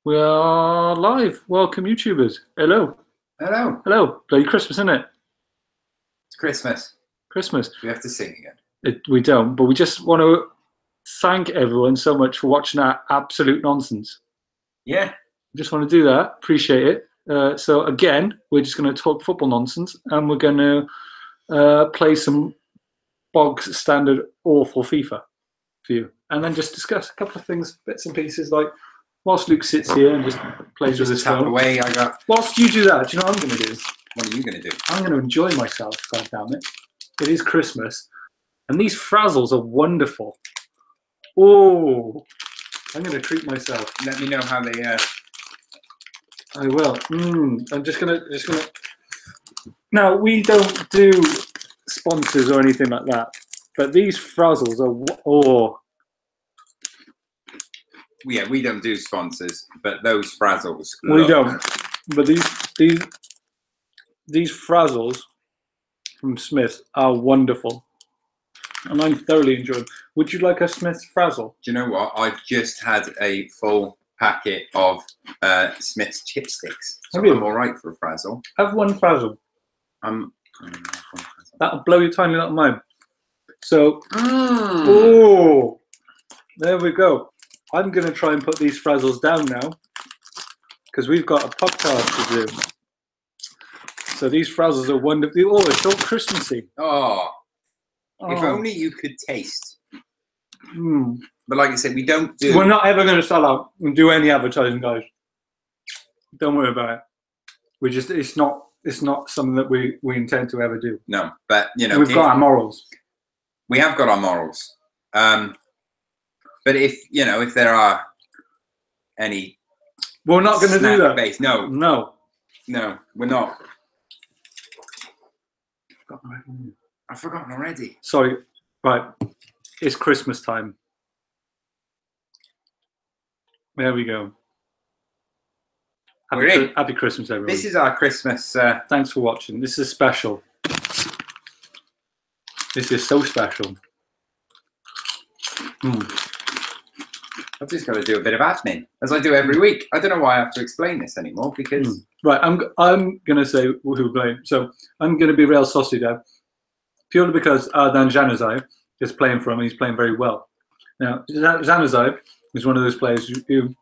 We are live. Welcome, YouTubers. Hello. Hello. Hello. Bloody Christmas, isn't it? It's Christmas. Christmas. We have to sing again. We don't, but we just want to thank everyone so much for watching our absolute nonsense. Yeah. We just want to do that. Appreciate it. So again, we're just going to talk football nonsense, and we're going to play some bog standard awful FIFA for you, and then just discuss a couple of things, bits and pieces, like whilst Luke sits here and just plays with his phone. Away. Whilst you do that, do you know what I'm going to do? What are you going to do? I'm going to enjoy myself, God damn it. It is Christmas. And these frazzles are wonderful. Oh, I'm going to treat myself. Let me know how they I will. I'm just going to... Now, we don't do sponsors or anything like that. But these frazzles are... Oh. Yeah, we don't do sponsors, but those frazzles. We don't. But these frazzles from Smith are wonderful, and I'm thoroughly enjoying them. Would you like a Smith frazzle? Do you know what? I've just had a full packet of Smith's chipsticks. So I'm all right for a frazzle. Have one frazzle. That'll blow your tiny little mind. So, oh, there we go. I'm going to try and put these frazzles down now, because we've got a podcast to do. So these frazzles are wonderful. Oh, it's all Christmassy. Oh. If only you could taste. But like I said, we don't do... We're not ever going to sell out and do any advertising, guys. Don't worry about it. We just, it's not something that we intend to ever do. No, but, you know... We've got our morals. We have got our morals. But if, you know, if there are any... We're not going to do that. Base, no. No. No, we're not. I've forgotten already. Sorry. Right. It's Christmas time. There we go. Happy Christmas, everyone. This is our Christmas. Thanks for watching. This is special. This is so special. I've just got to do a bit of admin, as I do every week. I don't know why I have to explain this anymore, because... Right, I'm going to say who we're playing. So I'm going to be Real Sociedad, purely because Dan Januzaj is playing for him, and he's playing very well. Now, Januzaj is one of those players who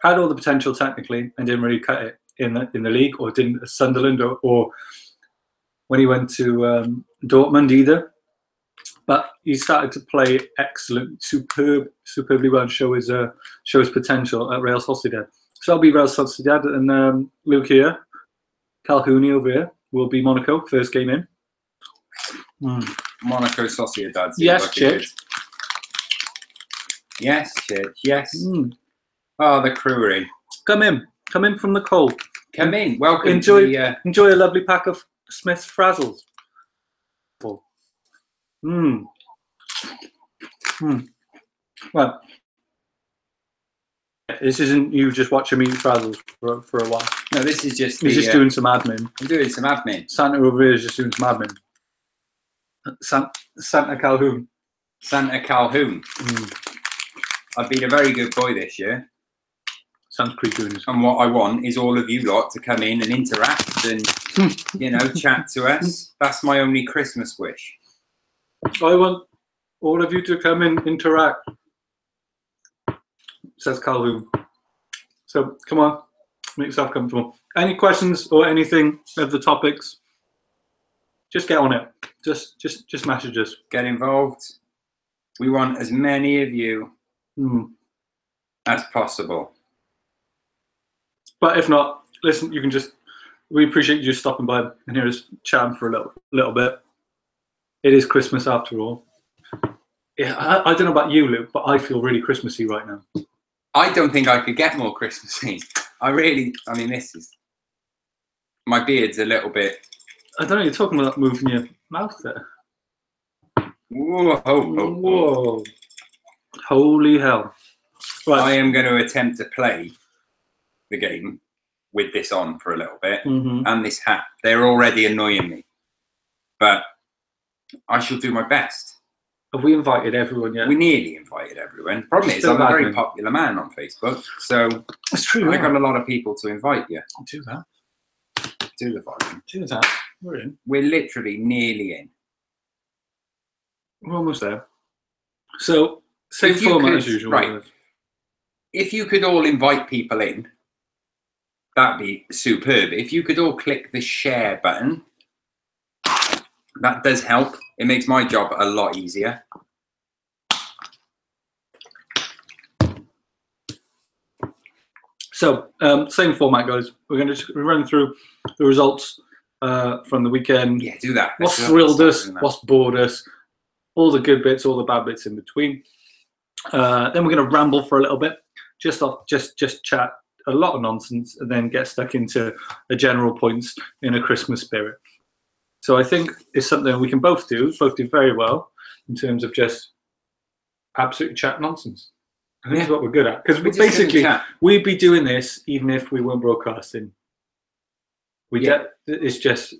had all the potential technically and didn't really cut it in the league, or didn't at Sunderland, or when he went to Dortmund either. But he started to play excellent, superbly well, and show his potential at Real Sociedad. So I'll be Real Sociedad, and Luke here, Calhoun over here, will be Monaco, first game in. Monaco Sociedad. Yes, Chip. Yes, Chip. Yes. Oh, the crewery. Come in from the cold. Come in. Welcome. Enjoy a lovely pack of Smith's frazzles. Well, this isn't you just watching me frazzles for a while. No, this is just... He's just doing some admin. I'm doing some admin. Santa over here is just doing some admin. Santa Calhoun. Santa Calhoun. I've been a very good boy this year. Sounds pretty good. And what I want is all of you lot to come in and interact and, you know, chat to us. That's my only Christmas wish. I want all of you to come in, interact, says Calhoun. So come on, make yourself comfortable. Any questions or anything of the topics, just get on it. Just message us. Get involved. We want as many of you as possible. But if not, listen, you can we appreciate you just stopping by and hear us chatting for a little bit. It is Christmas after all. Yeah, I don't know about you, Luke, but I feel really Christmassy right now. I don't think I could get more Christmassy. I mean, this is... My beard's a little bit... I don't know, you're talking about moving your mouth there. Whoa. Whoa. Holy hell. Right. I am going to attempt to play the game with this on for a little bit, and this hat. They're already annoying me. But I shall do my best. Have we invited everyone yet? We nearly invited everyone. Problem is, I'm a very popular man on Facebook, so that's true. I got a lot of people to invite you. I'll do that. Do the volume. Do that. We're in. We're literally nearly in. We're almost there. So, same format as usual. Right. If you could all invite people in, that'd be superb. If you could all click the share button, that does help. It makes my job a lot easier. So, same format, guys. We're going to run through the results from the weekend. Yeah, do that. What's thrilled us, what's bored us, all the good bits, all the bad bits in between. Then we're going to ramble for a little bit, just chat a lot of nonsense, and then get stuck into the general points in a Christmas spirit. So I think it's something we can both do very well in terms of just absolutely chat nonsense. I think that's what we're good at. Because basically, we'd be doing this even if we weren't broadcasting. It's just,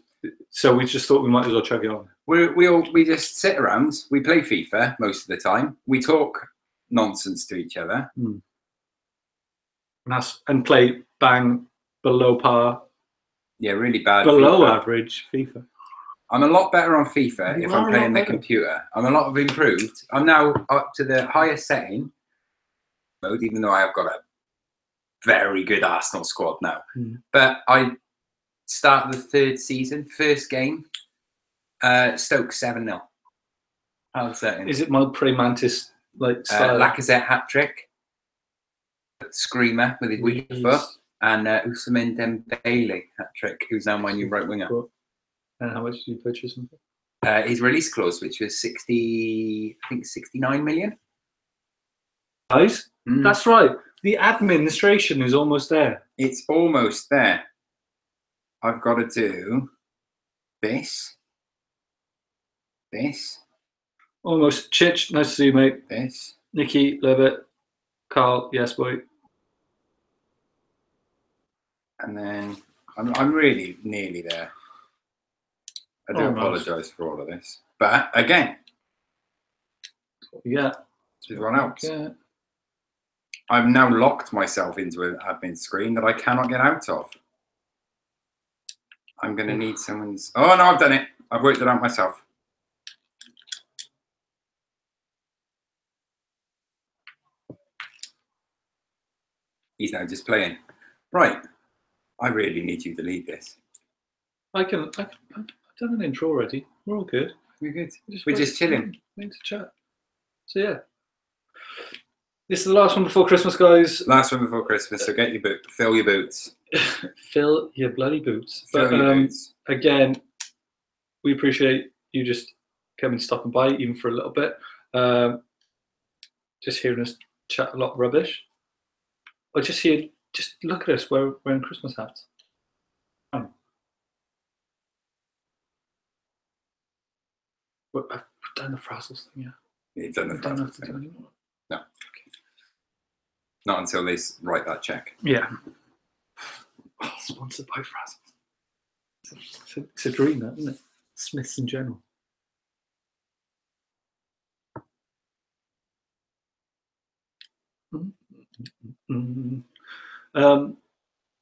so we just thought we might as well chug it on. We just sit around, we play FIFA most of the time, we talk nonsense to each other. And play bang below par. Yeah, really bad. Below average FIFA. I'm a lot better on FIFA if I'm playing the computer. I'm a lot of improved. I'm now up to the highest setting mode, even though I have got a very good Arsenal squad now. But I start the third season, first game, Stoke 7-0. How's that? Is it my Prey Mantis like style? Lacazette hat trick, screamer with his weak foot, and Ousmane Dembele hat trick, who's now my new right winger. And how much did you purchase him for? His release clause, which was 69 million. Nice. That's right. The administration is almost there. It's almost there. I've got to do this. Almost. Chich, nice to see you, mate. This. Nikki, love it. Carl, yes, boy. And then I'm really nearly there. I do apologise for all of this. But again, everyone else. Yeah. I've now locked myself into an admin screen that I cannot get out of. I'm going to need someone's... Oh, no, I've done it. I've worked it out myself. He's now just playing. Right. I really need you to lead this. I've done an intro already. We're all good. We're good. We're just chilling. We need to chat. So, yeah. This is the last one before Christmas, guys. Last one before Christmas, so get your boot. Fill your boots. Fill your bloody boots. Fill your boots. Again, we appreciate you just coming, stopping by, even for a little bit. Just hearing us chat a lot of rubbish. Or just look at us, we're wearing Christmas hats. I've done the frazzles thing, yeah. You've done the frazzles thing. Anymore. No. Okay. Not until they write that check. Yeah. Oh, sponsored by Frazzles. It's a dream, that, isn't it? Smiths in general. You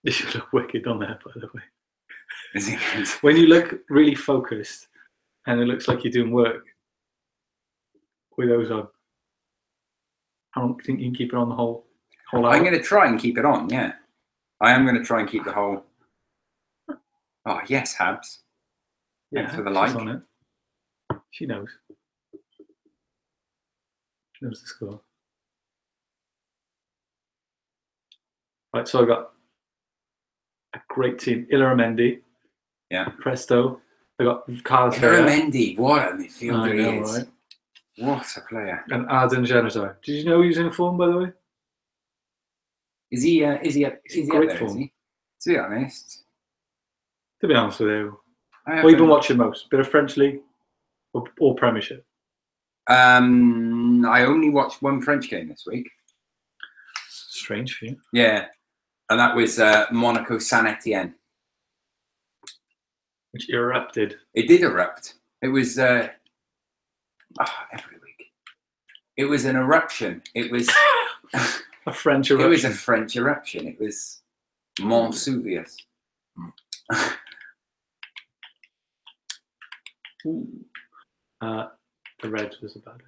look wicked on there, by the way. Is it good? When you look really focused and it looks like you're doing work with those on, I don't think you can keep it on the whole hour. I'm going to try and keep it on, yeah. I am going to try and keep the whole... Oh, yes, Habs. Yeah, thanks for the like. On it. She knows. She knows the score. Right, so I got a great team. Illaramendi. Yeah. Presto. I got Carlos Illaramendi, what a midfielder he is. Right? What a player. And Arden Januzaj. Did you know he was in form, by the way? Is he up there, form. is he? To be honest. To be honest with you. What have you been watching most? Bit of French League or Premiership? I only watched one French game this week. Strange for you. Yeah. And that was Monaco Saint Etienne. Which erupted. It did erupt. It was every week. It was an eruption. It was a French eruption. It was a French eruption. It was Vesuvius. The Reds was about it.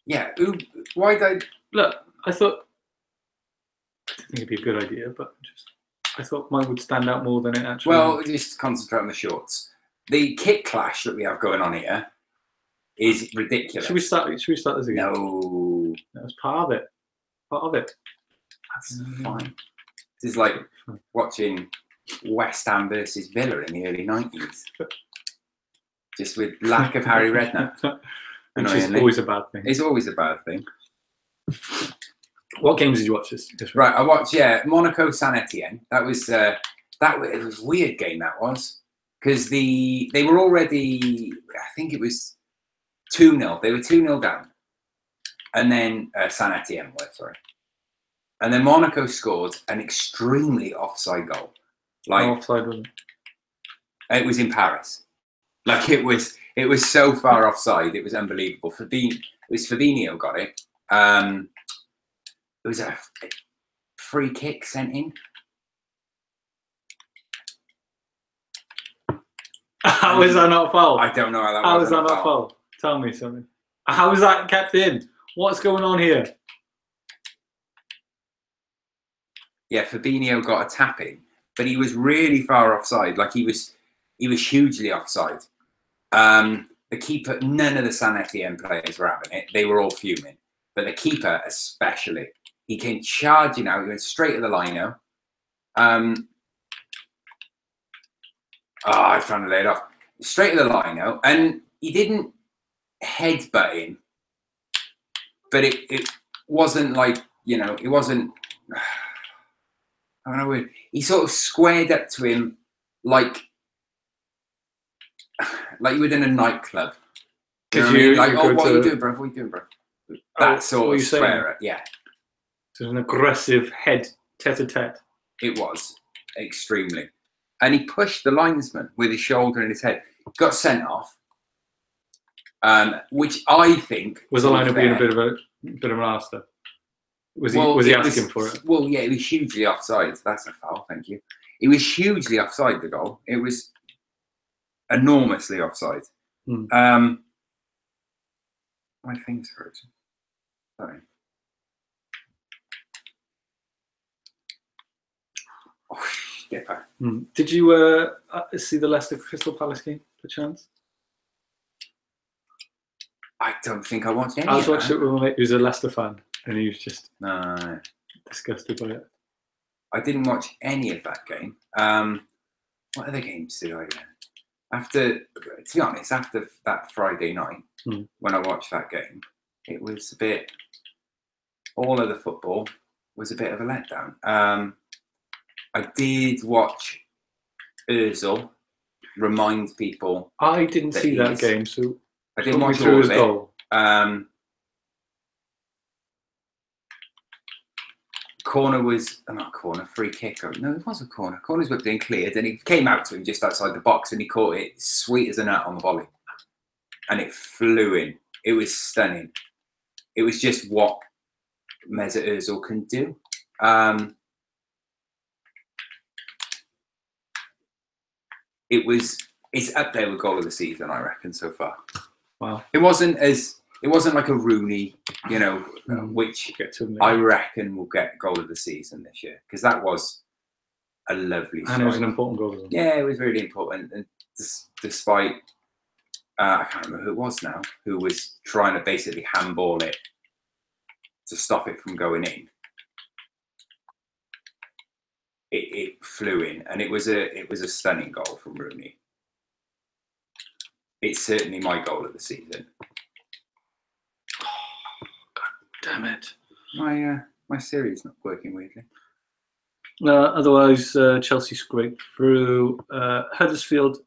Yeah. Why did Look, I thought I didn't think it'd be a good idea, but I thought mine would stand out more than it actually. Well, just concentrate on the shorts. The kit clash that we have going on here is ridiculous. Should we start this again? No. That was part of it. Part of it. That's fine. This is like watching West Ham versus Villa in the early 90s. Just with lack of Harry Redknapp. Which is always a bad thing. It's always a bad thing. What games did you watch this Right, I watched, Monaco Saint Etienne. It was a weird game, that was. Because they were already, I think it was 2-0. They were 2-0 down. And then Saint Etienne were, sorry. And then Monaco scored an extremely offside goal. Like, offside, wasn't it? It was in Paris. Like, it was so far offside, it was unbelievable. Fabinho got it. It was a free kick sent in. How is that not a foul? I don't know how that was. How is that not a foul? Tell me something. How is that kept in? What's going on here? Yeah, Fabinho got a tap in, but he was really far offside. Like he was hugely offside. The keeper, none of the Saint Etienne players were having it. They were all fuming, but the keeper especially. He came charging out. He went straight to the lino. I was trying to lay it off. Straight to the lino, and he didn't headbutt him, but it wasn't like, it wasn't. I don't know. He sort of squared up to him like you would in a nightclub. You know what I mean? Like, what are you doing, bro? What are you doing, bro? That sort of square. Yeah. So an aggressive head tete-a-tete. It was extremely, and he pushed the linesman with his shoulder and his head. Got sent off, which I think was the liner being a bit of an arsehole. Was he asking for it? Well, yeah, he was hugely offside. That's a foul. Thank you. He was hugely offside. The goal. It was enormously offside. My thing's frozen. Sorry. Oh, skipper. Did you see the Leicester Crystal Palace game, perchance? I don't think I watched any. I was watching it with my mate who's a Leicester fan, and he was just disgusted by it. I didn't watch any of that game. What other games did I get? To be honest, after that Friday night, when I watched that game, it was a bit. All of the football was a bit of a letdown. I did watch Ozil remind people. I didn't see that game, so I didn't watch all of it. Goal. Corner was not corner, free kick. No, it was a corner. Corner's whipped in, cleared, and it came out to him just outside the box, and he caught it sweet as a nut on the volley, and it flew in. It was stunning. It was just what Mesut Ozil can do. It's up there with goal of the season, I reckon, so far. Wow. It wasn't like a ROONEY, which I reckon will get goal of the season this year, because that was a lovely strike. And it was an important goal, wasn't it? Yeah, it was really important. And despite, I can't remember who it was now, who was trying to basically handball it to stop it from going in. It flew in, and it was a stunning goal from ROONEY. It's certainly my goal of the season. Oh, God damn it! My Siri's not working weirdly. Otherwise, Chelsea scraped through. Huddersfield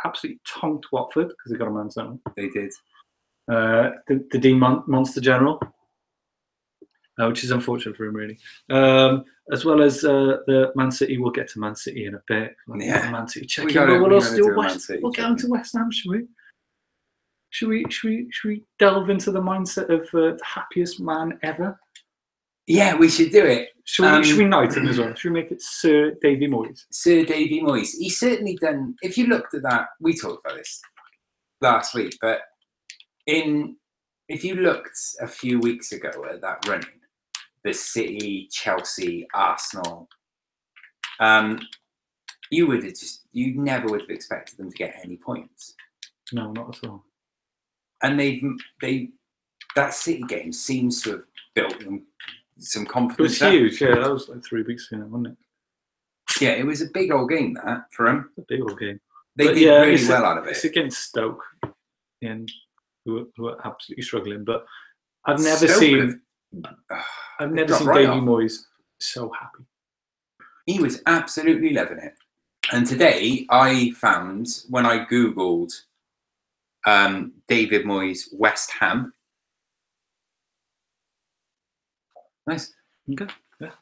absolutely tonked Watford because they got a man down. They did. The Dean Monster General, which is unfortunate for him, really. As well as the Man City. We'll get to Man City in a bit. Yeah. Man City check in. We'll get on to West Ham, shall we? Should we delve into the mindset of the happiest man ever? Yeah, we should do it. Should we knight him as well? Should we make it Sir Davy Moyes? Sir Davy Moyes. He's certainly done. If you looked at that, we talked about this last week, but if you looked a few weeks ago at that running, the City, Chelsea, Arsenal, you never would have expected them to get any points. No, not at all. And that City game seems to have built them some confidence. It was huge, yeah. That was like 3 weeks ago, wasn't it? Yeah, it was a big old game that for them. A big old game. They did really well out of it. It's against Stoke, and who are absolutely struggling. But I've never seen Davy Moyes so happy. He was absolutely loving it. And today I found, when I googled David Moyes West Ham. Nice. Okay. Yeah.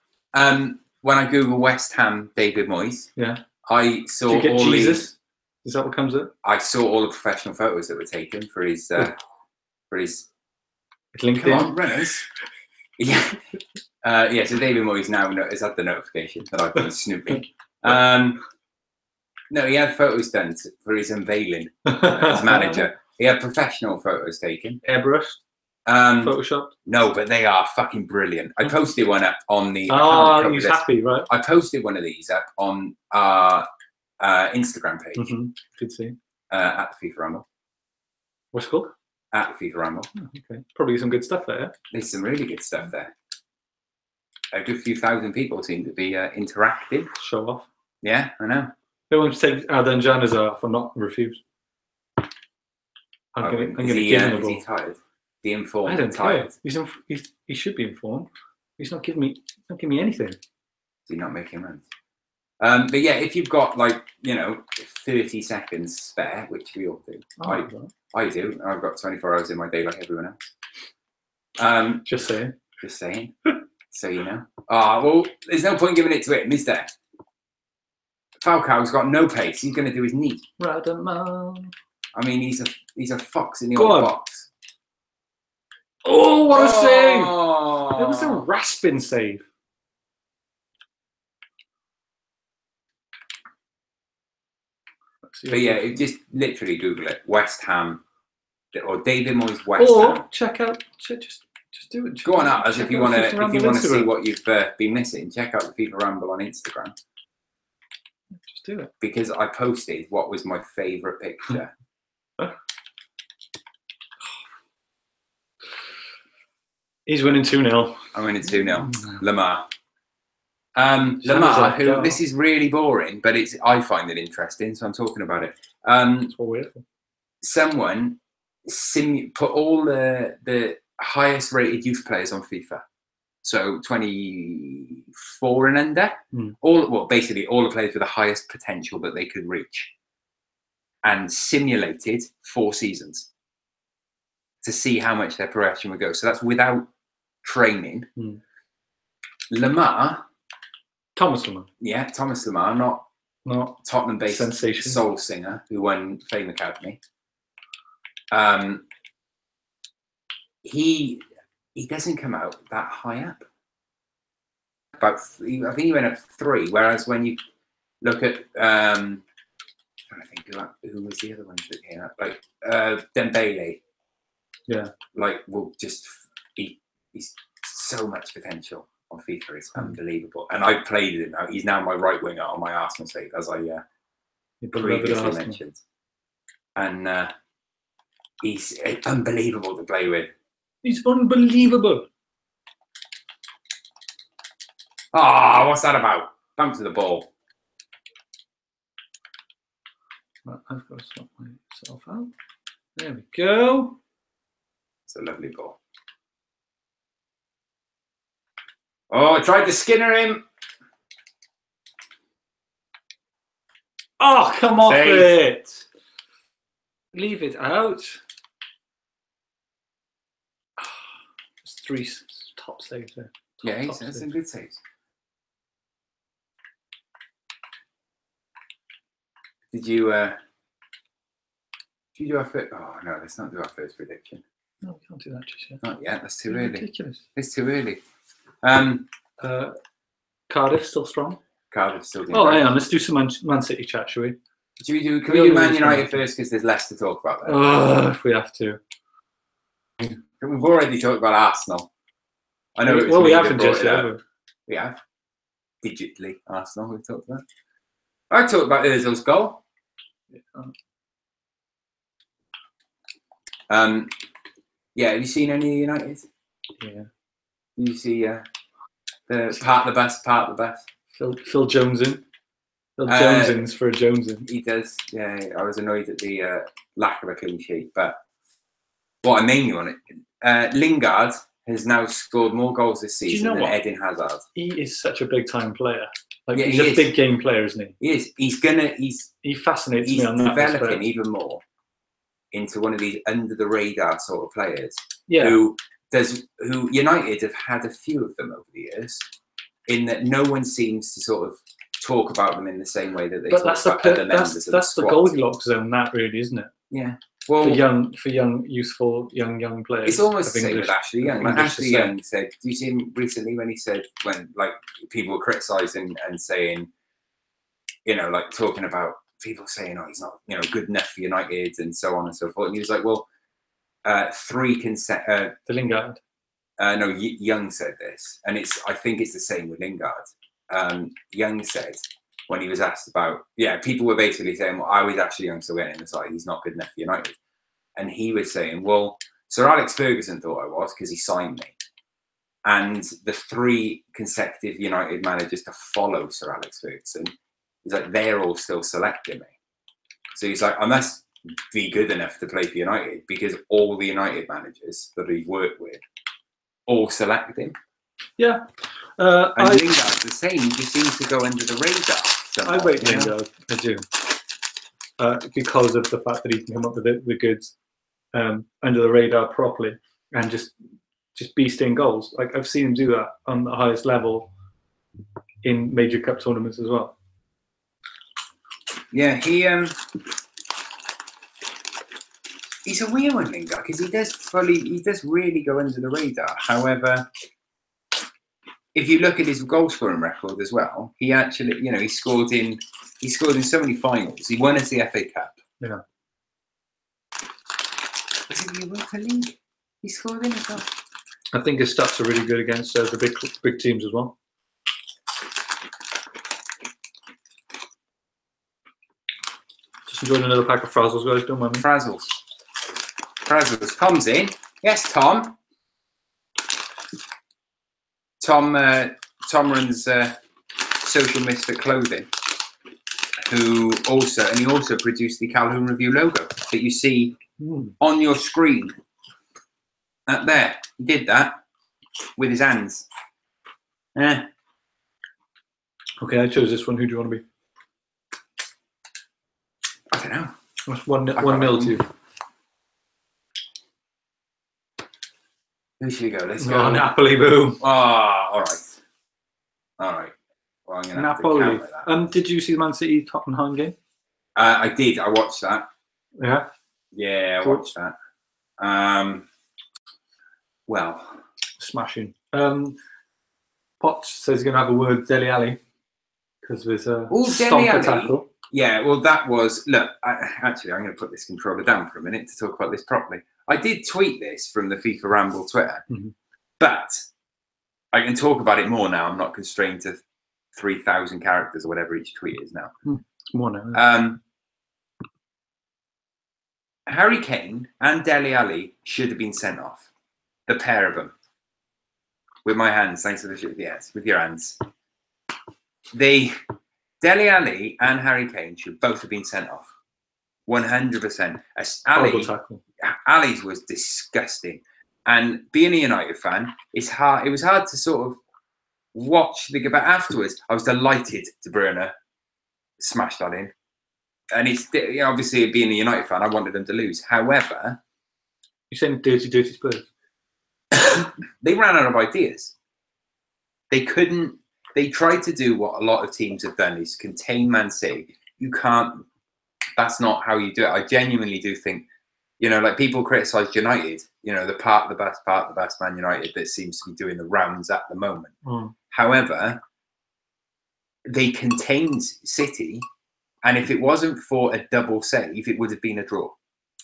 When I Google West Ham David Moyes, yeah, I saw all Jesus? these. Is that what comes up? I saw all the professional photos that were taken for his LinkedIn. Come on, runners. Yeah. So David Moyes now has had the notification that I've been snooping. No, he had photos done for his unveiling as manager. He had professional photos taken. Airbrushed? Photoshopped? No, but they are fucking brilliant. I posted one up on the... Oh, he's happy, right? I posted one of these up on our Instagram page. Mm-hmm. Good see. At the FIFA Ramble. What's it called? At the FIFA Ramble. Oh, okay. Probably some good stuff there. There's some really good stuff there. A good few thousand people seem to be interacting. Show off. Yeah, I know. Who wants to take Adan Januzaj off? I'm not refused. I'm going to give him a ball. Is he tired? The informed. I don't tired. Care. He should be informed. He's not giving me anything. Is he not making runs? But yeah, if you've got 30 seconds spare, which we all do. I do. I've got 24 hours in my day like everyone else. Just saying. Just saying. So you know. Well, there's no point giving it to him, is there? Falcao's got no pace. He's going to do his knee. I mean, he's a fox in the old box. Oh, what a save! It was a rasping save. But yeah, just literally Google it. West Ham or David Moyes West Ham. Or check out just do it. Go on out as if you want to see what you've been missing. Check out the FIFA Ramble on Instagram. Just do it. Because I posted what was my favourite picture. He's winning 2-0. I'm winning 2-0. Lamar. Lamar, who this is really boring, but I find it interesting, so I'm talking about it. That's what we're here for. Someone put all the highest rated youth players on FIFA. So 24 and under. Basically all the players with the highest potential that they could reach. And simulated 4 seasons to see how much their progression would go. So that's without training. Thomas Lamar. Yeah, Thomas Lamar, not Tottenham-based sensation soul singer who won Fame Academy. He doesn't come out that high up. I think he went up 3. Whereas when you look at I'm trying to think who was the other ones that came up, like Dembele. Yeah, he's so much potential on FIFA. It's unbelievable, and I played him now. He's now my right winger on my Arsenal save, as I previously mentioned. And he's unbelievable to play with. He's unbelievable. What's that about? Bounce to the ball. Right, I've got to sort myself out. There we go. It's a lovely ball. I tried to skinner him. Oh, come off it. Leave it out. There's 3 top saves there. That's some good saves. Did you Should we do our first? Oh no, let's not do our first prediction. No, we can't do that just yet. Not yet. That's too It's early. ridiculous. It's too early. Cardiff still strong. Cardiff still doing. Oh, great. hang on. Let's do some Man City chat, shall we? Can we do Man United first because there's less to talk about there? Oh, if we have to. We've already talked about Arsenal. I know. Well, we haven't just yet. We have. Digitally, Arsenal. We've talked about. I talked about Ozil's goal. Yeah. Have you seen any United? Yeah. You see the part of the best. Phil Jones-in. Phil Jones-in's for a Jones-in. He does. Yeah. I was annoyed at the lack of a clean sheet, but what I mainly want it. Lingard has now scored more goals this season than Eden Hazard. He is such a big time player. Like, yeah, he's a big game player, isn't he? He is. He fascinates me on that. He's developing even more into one of these under the radar sort of players. Yeah. Who United have had a few of them over the years, in that no one seems to sort of talk about them in the same way that they talk about other members of the That's the squad. Goldilocks zone, that really, isn't it? Yeah. Well, for young, youthful, young players. It's almost the same with Ashley Young. Like Ashley Young said, do you see him recently when he said, when like people were criticising and saying, you know, like talking about people saying, oh, he's not, you know, good enough for United and so on and so forth. And he was like, well, the Lingard. No, Young said this, and I think it's the same with Lingard. Young said when he was asked about, people were basically saying, well, I was Ashley Young still getting in the side, he's not good enough for United. And he was saying, well, Sir Alex Ferguson thought I was because he signed me. And the 3 consecutive United managers to follow Sir Alex Ferguson, he's like, they're all still selecting me. So he's like, I must be good enough to play for United because all the United managers that he's worked with all select him. Yeah. And Lingard's the same. He just seems to go under the radar. I rate Lingard, I do. Because of the fact that he can come up with the goods under the radar properly and just beasting goals. Like, I've seen him do that on the highest level in major cup tournaments as well. Yeah, he's a weird one, Lingard, because he does really go under the radar. However, if you look at his goal scoring record as well, he actually, you know, he scored in so many finals. He won us the FA Cup. Yeah. Was it the Europa League? He scored in as well. I think his stats are really good against the big teams as well. Just enjoying another pack of Frazzles, guys. Don't mind me. Frazzles. Tom's in. Yes, Tom. Tom runs Social Misfit Clothing, he also produced the Calhoun Review logo that you see on your screen. Up there, he did that with his hands. Yeah. Okay, I chose this one. Who do you want to be? I don't know. That's 1-0 to you. Who should we go? Let's go. Napoli, boom. Oh, all right. Well, I'm gonna Napoli. have to count with that. Did you see the Man City Tottenham game? I did. I watched that. Yeah. Yeah, I watched that. Well, smashing. Poch says he's going to have a word with Dele Alli because of his stomper tackle. Yeah, well, that was... Look, actually, I'm going to put this controller down for a minute to talk about this properly. I did tweet this from the FIFA Ramble Twitter, but I can talk about it more now. I'm not constrained to 3,000 characters or whatever each tweet is now. More now. Harry Kane and Dele Alli should have been sent off. The pair of them. With my hands, thanks for the shit. Yes, with your hands. Dele Alli and Harry Kane should both have been sent off. 100%. Ali's was disgusting. And being a United fan, it's hard. It was hard to sort of watch the game. But afterwards, I was delighted De Bruyne smashed that in. And it's obviously being a United fan, I wanted them to lose. However, you're saying dirty Spurs. They ran out of ideas. They couldn't. They tried to do what a lot of teams have done: is contain Man City. You can't that's not how you do it. I genuinely do think, you know, like people criticise United, you know, the best Man United that seems to be doing the rounds at the moment. However, they contained City, and if it wasn't for a double save, it would have been a draw.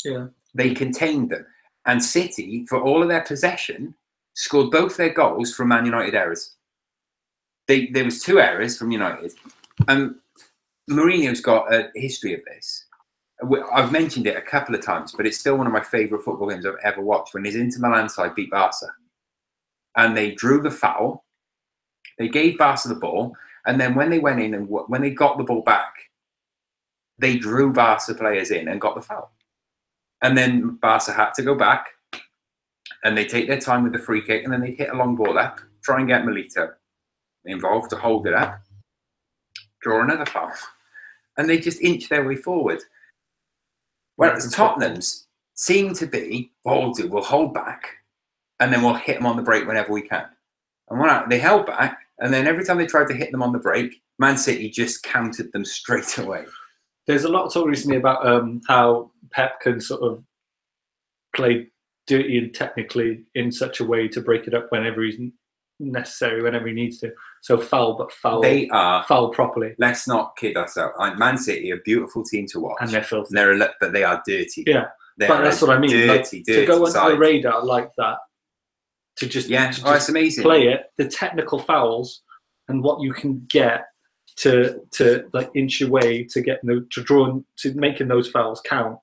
Yeah. They contained them. And City, for all of their possession, scored both their goals from Man United errors. There was 2 errors from United. Mourinho's got a history of this. I've mentioned it a couple of times, but it's still one of my favourite football games I've ever watched, when his Inter Milan side beat Barca. And they drew the foul. They gave Barca the ball. And then when they went in and when they got the ball back, they drew Barca players in and got the foul. And then Barca had to go back, and they take their time with the free kick, and then they hit a long ball up, try and get Milito involved to hold it up, draw another foul. And they just inch their way forward. Whereas Tottenham's seem to be, we'll hold back, and then we'll hit them on the break whenever we can. And when they held back, and then every time they tried to hit them on the break, Man City just countered them straight away. There's a lot of talk recently about how Pep can sort of play dirty and technically in such a way to break it up whenever he's necessary, whenever he needs to. So foul, but foul. They are foul properly. Let's not kid ourselves. Man City, a beautiful team to watch, and they're filthy. But they are dirty. Yeah, but that's what I mean. Dirty to go under the radar like that, to just it's amazing. Play it, the technical fouls, and what you can get to like inch your way to get to making those fouls count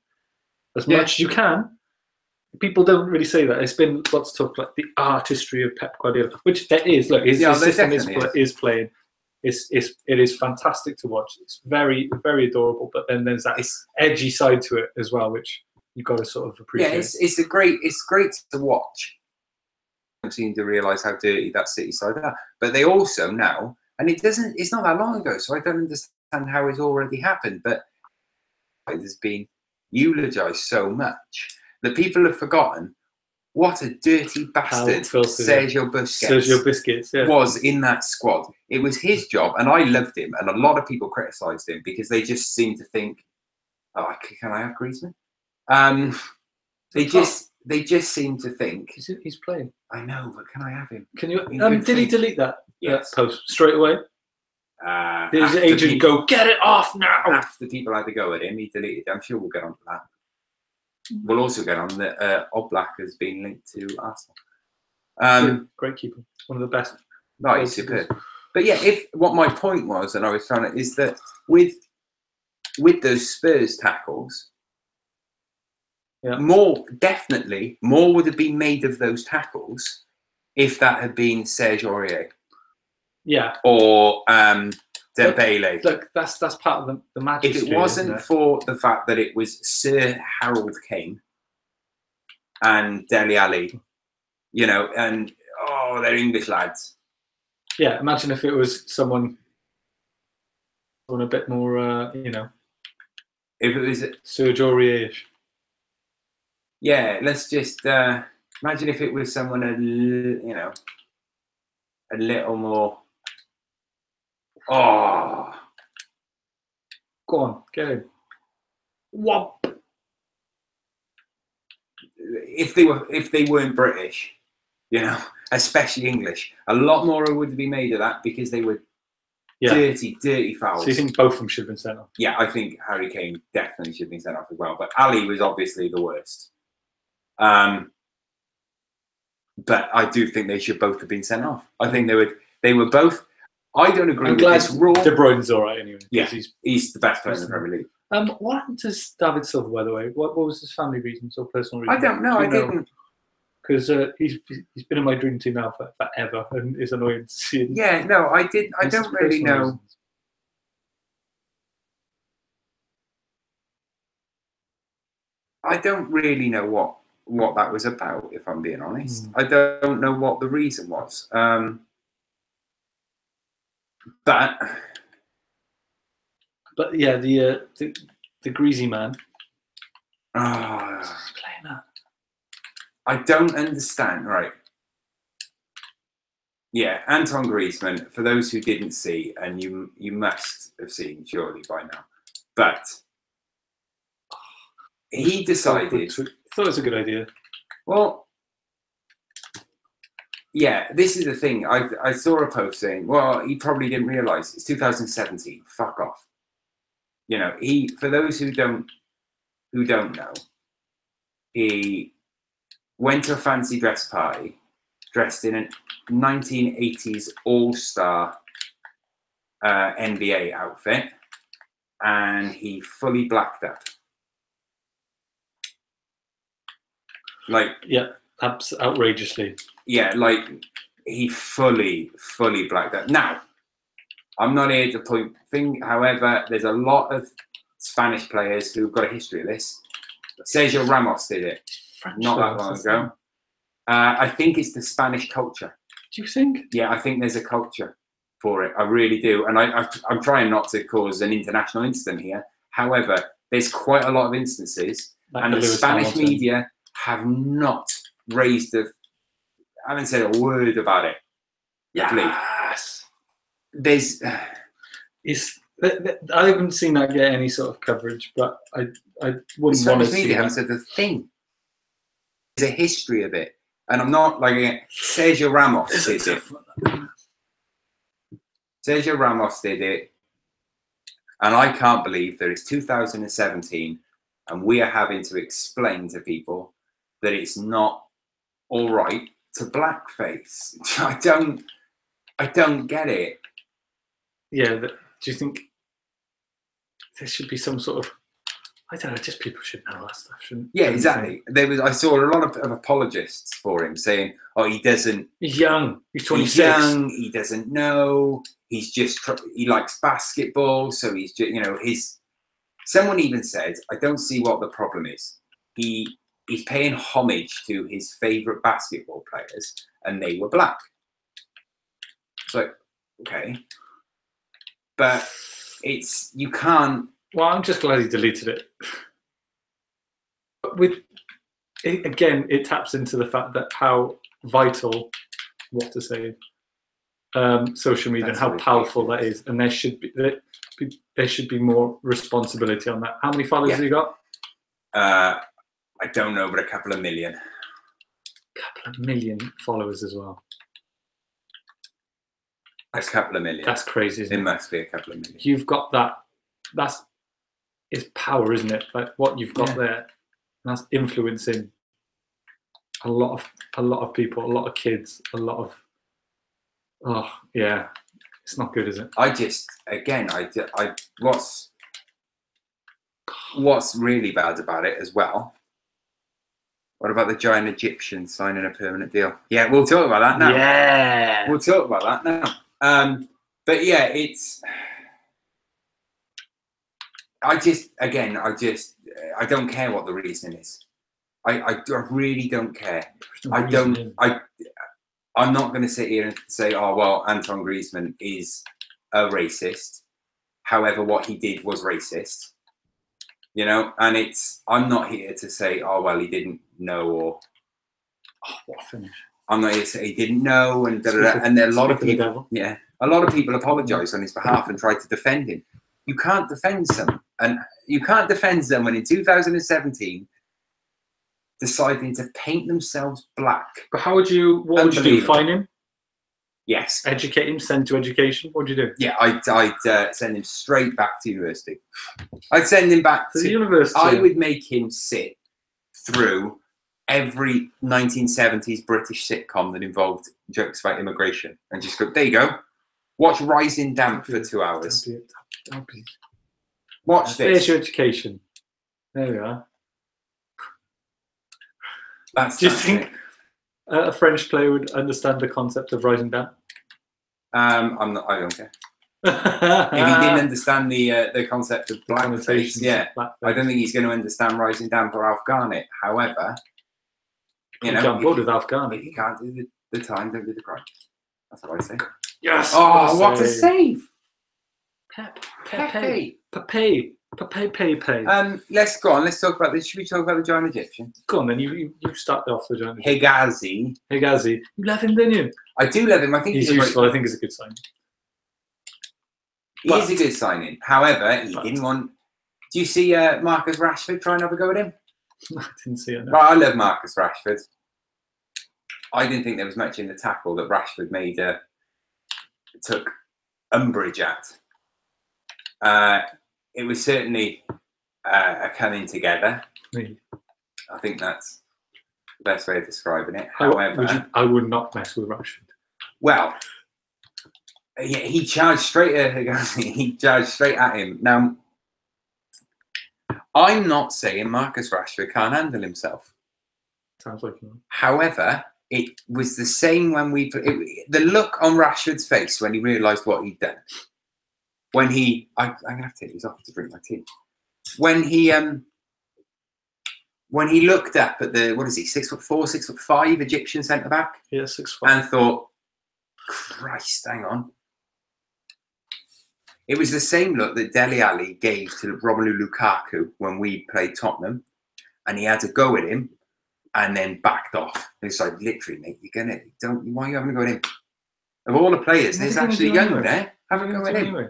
as much as you can. People don't really say that. It's been lots of talk like the artistry of Pep Guardiola, which there is. Look, his system is playing. It is fantastic to watch. It's very, very adorable. But then there's that edgy side to it as well, which you've got to sort of appreciate. Yeah, it's great to watch. I seem to realise how dirty that City side are. But they also now, and it's not that long ago, so I don't understand how it's already happened. But it has been eulogised so much that people have forgotten what a dirty bastard Sergio Busquets was in that squad. It was his job, and I loved him, and a lot of people criticised him because they just seemed to think, "Oh, can I have Griezmann?" They just seem to think he's playing. I know, but can I have him? Can you? Did he delete that post straight away? Did his agent people, go, "Get it off now"? After people had to go at him, he deleted it. I'm sure we'll get on to that. We'll also get on that Oblak has been linked to Arsenal. Great keeper, one of the best. No, he's superb. But yeah, what my point was, and I was trying to, is that with those Spurs tackles, more would have been made of those tackles if that had been Serge Aurier. Yeah. Or Dembele. Look, that's part of the magic. If it wasn't for the fact that it was Sir Harold Kane and Dele Alli, and they're English lads. Yeah, imagine if it was someone a bit more, if it was Serge Aurier-ish. Yeah, let's just imagine if it was someone a little more. Oh, go on, get in. Whop. If they weren't British, especially English, a lot more would be made of that because they were dirty fouls. So you think both of them should have been sent off? Yeah, I think Harry Kane definitely should have been sent off as well. But Ali was obviously the worst. But I do think they should both have been sent off. I think they were both. I don't agree with this rule. De Bruyne's all right anyway. Yeah, he's the best player in the Premier League. What happened to David Silva, by the way? What was his family reasons or personal reasons? I don't know. I didn't. Because he's been in my dream team now forever, and it's annoying to see him. Yeah, no, I did. I don't really know. Reasons. I don't really know what that was about, if I'm being honest. I don't know what the reason was. But yeah, the greasy man. Oh, playing that. I don't understand. Right. Yeah, Antoine Griezmann. For those who didn't see, and you must have seen surely by now, but he decided. I thought it was a good idea. Well, yeah, this is the thing. I saw a post saying, well, he probably didn't realise it's 2017. Fuck off. You know, for those who don't know, he went to a fancy dress party dressed in a 1980s all-star NBA outfit, and he fully blacked out. Like, yeah, outrageously. Yeah, like he fully blacked out. Now, I'm not here to point finger. However, there's a lot of Spanish players who've got a history of this. Sergio Ramos did it not that long ago. I think it's the Spanish culture. Do you think? Yeah, I think there's a culture for it. I really do. And I'm trying not to cause an international incident here. However, there's quite a lot of instances, like and the Spanish media have not raised I haven't said a word about it. Yes. There's. I haven't seen that get any sort of coverage, but I wouldn't want to see that. The thing. There's a history of it. And I'm not like Sergio Ramos did it. Sergio Ramos did it. And I can't believe that it's 2017 and we are having to explain to people that it's not all right to blackface. I don't get it. Yeah, do you think there should be some sort of, I don't know, just people should know that stuff, shouldn't? Yeah, exactly. I saw a lot of apologists for him saying, "Oh, he doesn't. He's young. He's 26. He's young. He doesn't know. He's just he likes basketball, so he's just, you know, his." Someone even said, "I don't see what the problem is. He's paying homage to his favorite basketball players, and they were black." It's like, okay, but you can't. Well, I'm just glad he deleted it. But it taps into the fact that how vital, social media and how powerful that is, and there should be more responsibility on that. How many followers have you got? I don't know, but a couple of million. Couple of million followers as well. A couple of million. That's crazy, isn't it? It must be a couple of million. You've got that. It's power, isn't it? Like what you've got there, and that's influencing a lot of people, a lot of kids, a lot of. Oh yeah, it's not good, is it? What's really bad about it as well? What about the giant Egyptian signing a permanent deal? Yeah, we'll talk about that now. Yeah, we'll talk about that now. But yeah, it's. I don't care what the reason is. I really don't care. I'm not going to sit here and say, oh, well, Antoine Griezmann is a racist. However, what he did was racist. You know, and I'm not here to say, oh, well, he didn't know, or what a finish. I'm not here to say he didn't know, and and a lot of people apologise on his behalf and try to defend him. You can't defend someone, and you can't defend someone in 2017 deciding to paint themselves black. But what would you do? Fine him? Yes. Educate him, send to education? What would you do? Yeah, I'd send him straight back to university. I'd send him back to the university. I would make him sit through every 1970s British sitcom that involved jokes about immigration and just go, there you go. Watch Rising Damp for 2 hours. Watch this. There's your education. There we are. Do you think a French player would understand the concept of Rising Damp? I don't care. If he didn't understand the concept of blackface, I don't think he's going to understand Rising Damp or Afghani. However, you know, can't board with Afghani. If you can't do the time, don't do the crime. That's what I say. Yes. Oh, what a save! Pepe. Let's go on. Let's talk about this. Should we talk about the giant Egyptian? Go on then. You start off the giant Egyptian. Hegazi. You love him, don't you? I do love him. I think he's useful. I think he's a good signing. He is a good signing. However, he didn't want. Do you see Marcus Rashford try and have a go at him? I didn't see it. No. Well, I love Marcus Rashford. I didn't think there was much in the tackle that Rashford made. Took umbrage at. It was certainly a coming together. Really? I think that's the best way of describing it. However, I would not mess with Rashford. Well, yeah, he charged straight at him. Now, I'm not saying Marcus Rashford can't handle himself. Sounds like him. However, it was the same when the look on Rashford's face when he realised what he'd done. When I'm gonna have to take these off to drink my tea. When he looked up at the 6'4", 6'5" Egyptian centre back, yeah, 6'5", and thought, Christ, hang on. It was the same look that Dele Alli gave to Romelu Lukaku when we played Tottenham, and he had to go at him, and then backed off. It's like, literally, mate, why are you having a go at him? Of all the players, there's actually young there. Have a go at him. Anyway.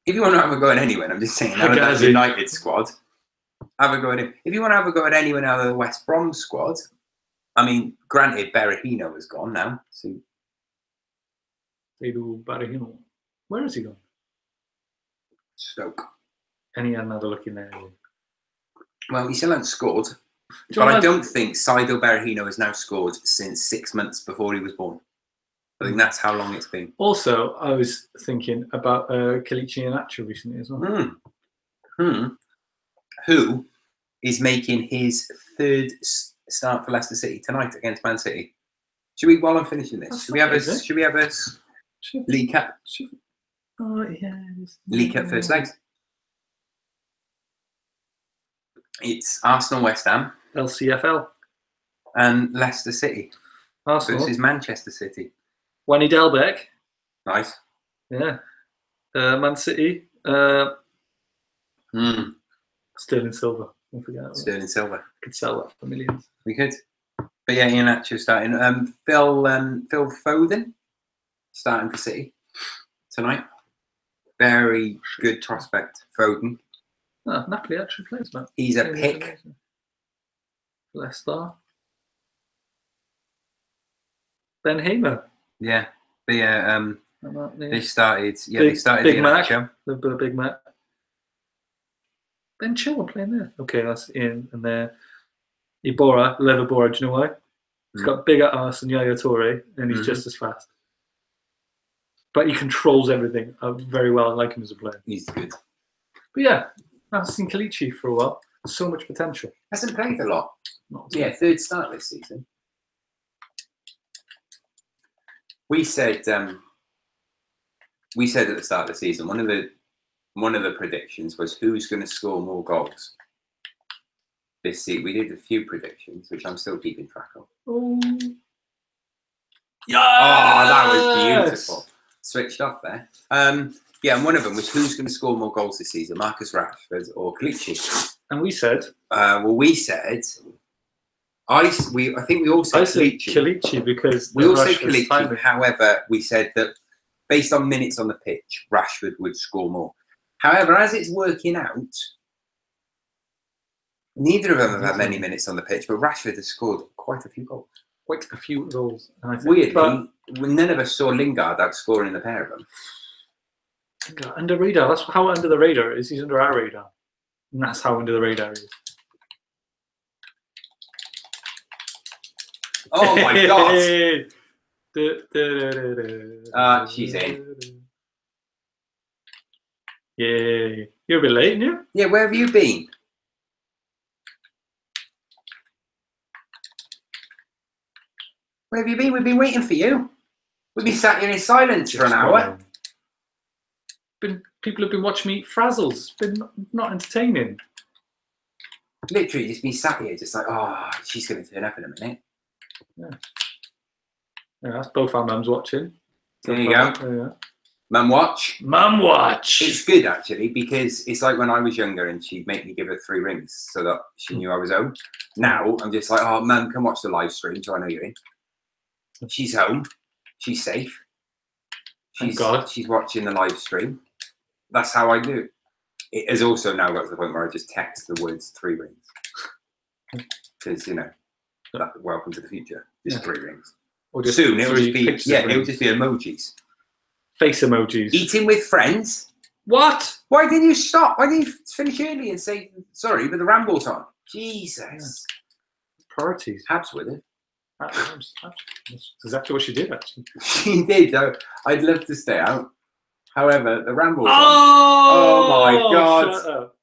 If you want to have a go at anyone, I'm just saying, out of that United squad, have a go at him. If you want to have a go at anyone out of the West Brom squad, I mean, granted, Berahino is gone now. So. Berahino. Where is he gone? Stoke. And he had another look in there. Well, he still hasn't scored. But I don't think Saido Berahino has now scored since 6 months before he was born. I think that's how long it's been. Also, I was thinking about Kelechi Iheanacho recently as well. Who is making his third start for Leicester City tonight against Man City? Should we, while I'm finishing this, should we have a League Cup? Oh, yeah. League Cup first legs. It's Arsenal, West Ham, LCFL, and Leicester City. Arsenal versus Manchester City. Wanny Delbeck. Nice. Yeah. Man City. Sterling Silver. Don't forget that. Sterling Silver. Could sell that for millions. We could. But yeah, Iheanacho starting. Phil Foden starting for City tonight. Very good prospect, Foden. Oh, Napoli actually plays, man. He's a pick. Leicester. Ben Hamer. Yeah. They started. Yeah, they started Big Mac. The Big Mac. Ben Chilwell playing there. Okay, that's in and there. Iborra, Leather Bora, do you know why? He's got bigger arse than Yaya Toure, and he's just as fast. But he controls everything very well. I like him as a player. He's good. But yeah, I've seen Kelechi for a while. So much potential. Hasn't played a lot. Yeah, third start this season. We said at the start of the season, one of the predictions was who's going to score more goals this season. We did a few predictions, which I'm still keeping track of. Oh, yes! Oh, that was beautiful. Switched off there. Yeah, and one of them was who's going to score more goals this season, Marcus Rashford or Kelechi? And we said, we said. I think we all said Kelechi because we all said Kelechi. However, we said that based on minutes on the pitch, Rashford would score more. However, as it's working out, neither of them have had many minutes on the pitch, but Rashford has scored quite a few goals. Quite a few goals. Weirdly, none of us saw Lingard outscoring the pair of them. Under radar. That's how under the radar is. He's under our radar. And that's how under the radar is. Oh my god! She's in. Yeah, you're a bit late, aren't you? Yeah, where have you been? Where have you been? We've been waiting for you. We've been sat here in silence for an hour. People have been watching me eat frazzles. It's been not entertaining. Literally, just been sat here, just like, oh, she's going to turn up in a minute. Yeah, that's both our mums watching. There you go. Yeah. Mum watch. Mum watch. It's good actually because it's like when I was younger and she'd make me give her 3 rings so that she knew I was home. Now I'm just like, oh, Mum, come watch the live stream so I know you're in. She's home. She's safe. She's watching the live stream. that's how I do. It has also now got to the point where I just text the words 3 rings. Because, you know, welcome to the future. Just 3 rings. Or just soon it'll just be, rings. it'll just be emojis. Face emojis. Eating with friends. What? Why didn't you stop? Why didn't you finish early and say, sorry, but the Ramble's on? Jesus. Priorities. Habs with it. That's exactly what she did, actually. She did, though. I'd love to stay out. However, the Ramble's on. Oh my God. Shut up.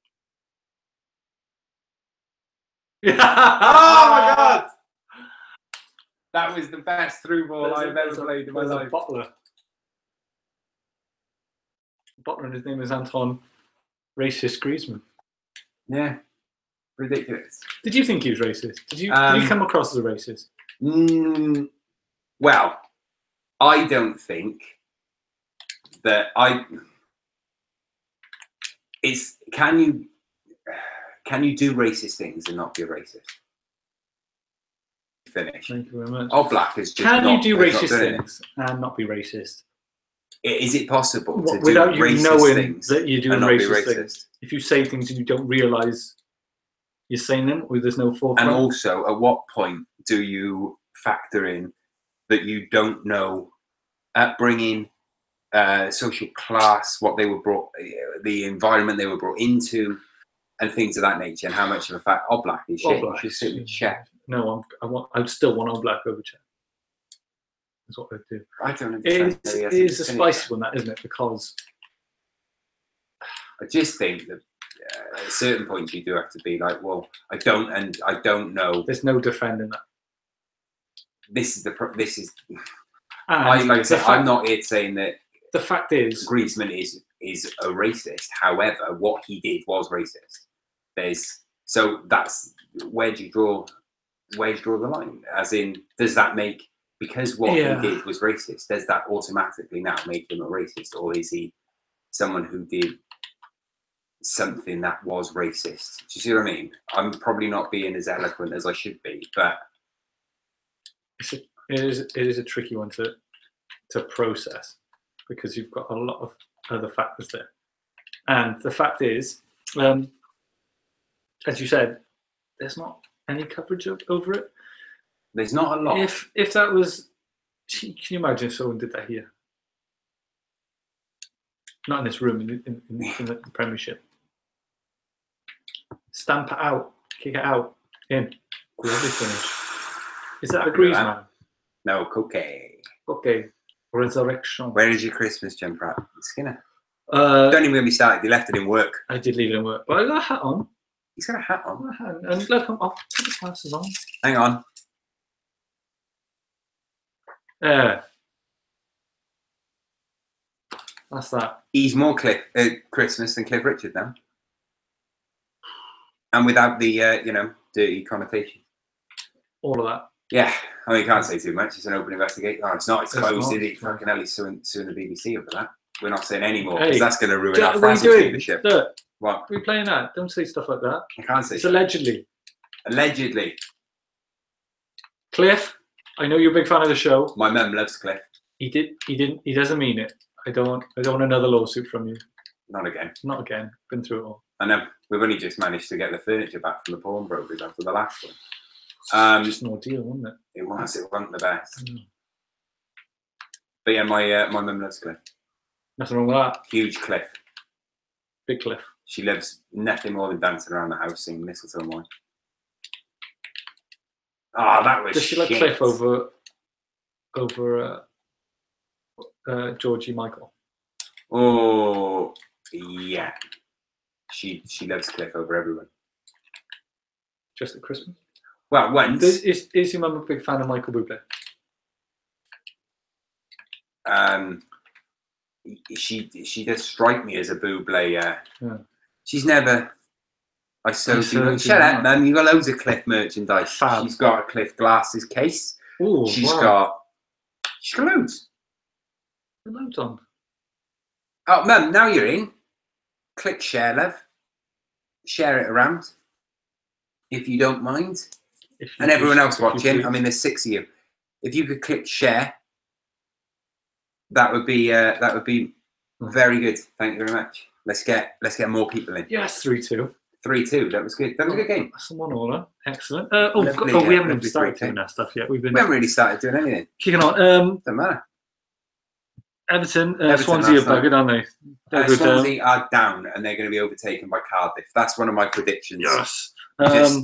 Oh my God. That was the best through ball I've ever played in my life. Bottler, and his name is Anton Racist Griezmann. Yeah. Ridiculous. Did you think he was racist? Did you come across as a racist? Well, I don't think that can you do racist things and not be a racist? Finish. Thank you very much. Oblak is just Can you do racist things and not be racist? Is it possible to without do you racist knowing things that you're doing and not be racist racist? things? If you say things and you don't realise you're saying them, or there's no forefront. And also, at what point do you factor in that you don't know upbringing, social class, what they were brought, the environment they were brought into, and things of that nature, and how much of a fact Oblak is shit? You should sit with Shep. No, I'd still want Oblak over Shep. That's what I'd do. I don't understand. It is a spicy one, that, isn't it? Because I just think that at certain points you do have to be like, well, I don't know. There's no defending that. This is. And like I said, I'm not here saying that. The fact is, Griezmann is a racist. However, what he did was racist. So that's where do you draw the line? As in, does that make, because what he did was racist, does that automatically now make him a racist, or is he someone who did something that was racist? Do you see what I mean? I'm probably not being as eloquent as I should be, but it is a tricky one to process, because you've got a lot of other factors there. And the fact is, as you said, there's not any coverage over it. There's not a lot. If that was, can you imagine if someone did that here? Not in this room, in the Premiership. Stamp it out, kick it out, in. Lovely finish. Is that a Griezmann? No, Cookie. Okay. Resurrection. Where is your Christmas jumper at? Skinner. Don't even get me started. You left it in work. I did leave it in work, but I got a hat on. He's got a hat on. And look, I'll put the glasses on. Hang on. That's that. He's more Christmas than Cliff Richard now. And without the, dirty connotation. All of that. Yeah. I mean, you can't say too much. It's an open investigation. Oh, it's not. It's closed, is it? No. Fucking hell, he's suing the BBC over that. We're not saying any more, because that's going to ruin our what are you Frazzles doing? leadership. Look, What? are we playing that? Don't say stuff like that. I can't say. It's allegedly. Allegedly. Cliff, I know you're a big fan of the show. My mum loves Cliff. He doesn't mean it. I don't want another lawsuit from you. Not again. Not again. Been through it all. I know. We've only just managed to get the furniture back from the pawnbrokers after the last one. Just an ordeal, wasn't it? It wasn't the best. Mm. But yeah, my mum loves Cliff. Nothing wrong with that. Huge Cliff. Big Cliff. She loves nothing more than dancing around the house singing Mistletoe Moy. Oh, that was Does she like Cliff over Georgie Michael? Oh, yeah. She loves Cliff over everyone. Just at Christmas? Well, once. Is your mum a big fan of Michael Bublé? She does strike me as a Bublé. Yeah. She's never. Shut up, man. You've got loads of Cliff merchandise. Fab. She's got a Cliff glasses case. Ooh, she's got loads. Loads on. Oh, Mum, now you're in. Click share, love. Share it around, if you don't mind. And everyone else watching, I mean, there's 6 of you. If you could click share, that would be very good. Thank you very much. Let's get more people in. Yes, 3-2. 3-2. That was good. That was a good game. That's a 1-all. Excellent. Lovely, we haven't even lovely started break, doing that stuff yet. We haven't really started doing anything. kicking on. Doesn't matter. Everton, Everton Swansea are last night. buggered, aren't they? They're good, Swansea are down and they're going to be overtaken by Cardiff. That's one of my predictions. Yes. Just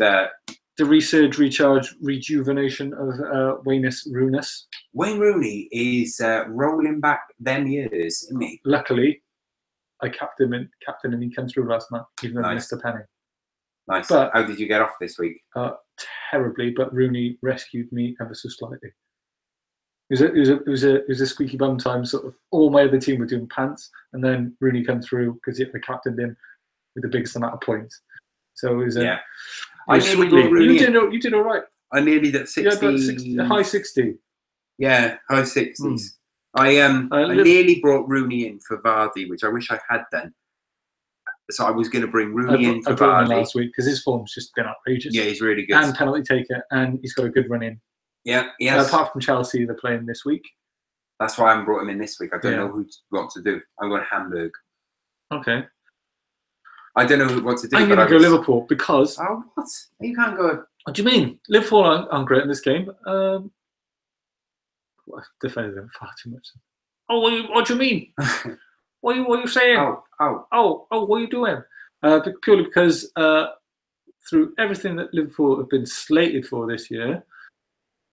the resurge, recharge, rejuvenation of Wayne Rooney is rolling back them years, isn't he? Luckily, I captained him and he came through last night, even though he missed a penny. Nice. But, how did you get off this week? Terribly, but Rooney rescued me ever so slightly. It was a squeaky bum time. Sort of all my other team were doing pants, and then Rooney came through because I captained him with the biggest amount of points. So it was I nearly got Rooney. You did all right. I nearly did 60. High 60. Yeah, high 60s. I nearly brought Rooney in for Vardy, which I wish I had done. So I was going to bring Rooney in for Vardy last week because his form's just been outrageous. Yeah, he's really good. And penalty taker, and he's got a good run in. Yeah, yes. Apart from Chelsea, they're playing this week. That's why I haven't brought him in this week. I don't know what to do. I'm going Hamburg. Okay. I don't know what to do. I'm going to go Liverpool because... Oh, what? You can't go... What do you mean? Liverpool aren't great in this game. I've defended them far too much. Oh, what do you mean? What are you saying? Oh, what are you doing? Purely because through everything that Liverpool have been slated for this year,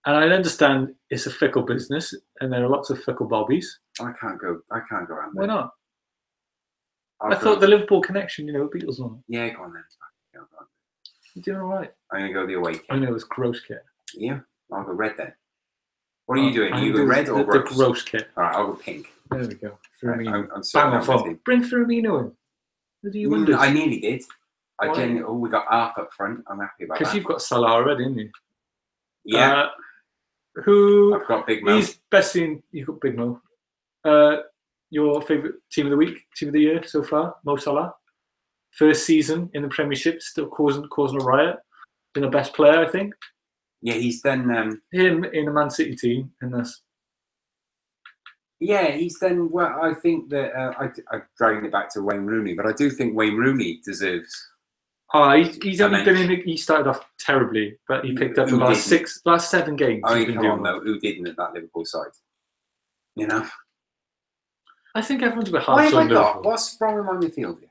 and I understand it's a fickle business, and there are lots of fickle bobbies. I can't go around. Why not? I thought the Liverpool connection, Beatles on it. Yeah, go on then. You're doing all right. I'm going to go the away kit. I know it's gross kit. Yeah, I'll go red then. What are you doing? Are you go red or gross? The gross kit. All right, I'll go pink. There we go. I'm sorry. Bring Firmino in. What do you wonder? I nearly did. We got Arp up front. I'm happy about that. Because you've got Salah already, haven't you? Yeah. I've got Big Mo. He's best seen. You've got Big Mo. Your favourite team of the week, team of the year so far, Mo Salah. First season in the Premiership, still causing a riot. Been the best player, I think. Yeah, he's done. Him in a Man City team, and this. Yeah, he's done well. I think that I'm dragging it back to Wayne Rooney, but I do think Wayne Rooney deserves. He's only been in. He started off terribly, but he picked up the last 7 games. I mean, come on, though. Who didn't at that Liverpool side? I think everyone's a bit harsh on Liverpool. What's wrong with my midfield here?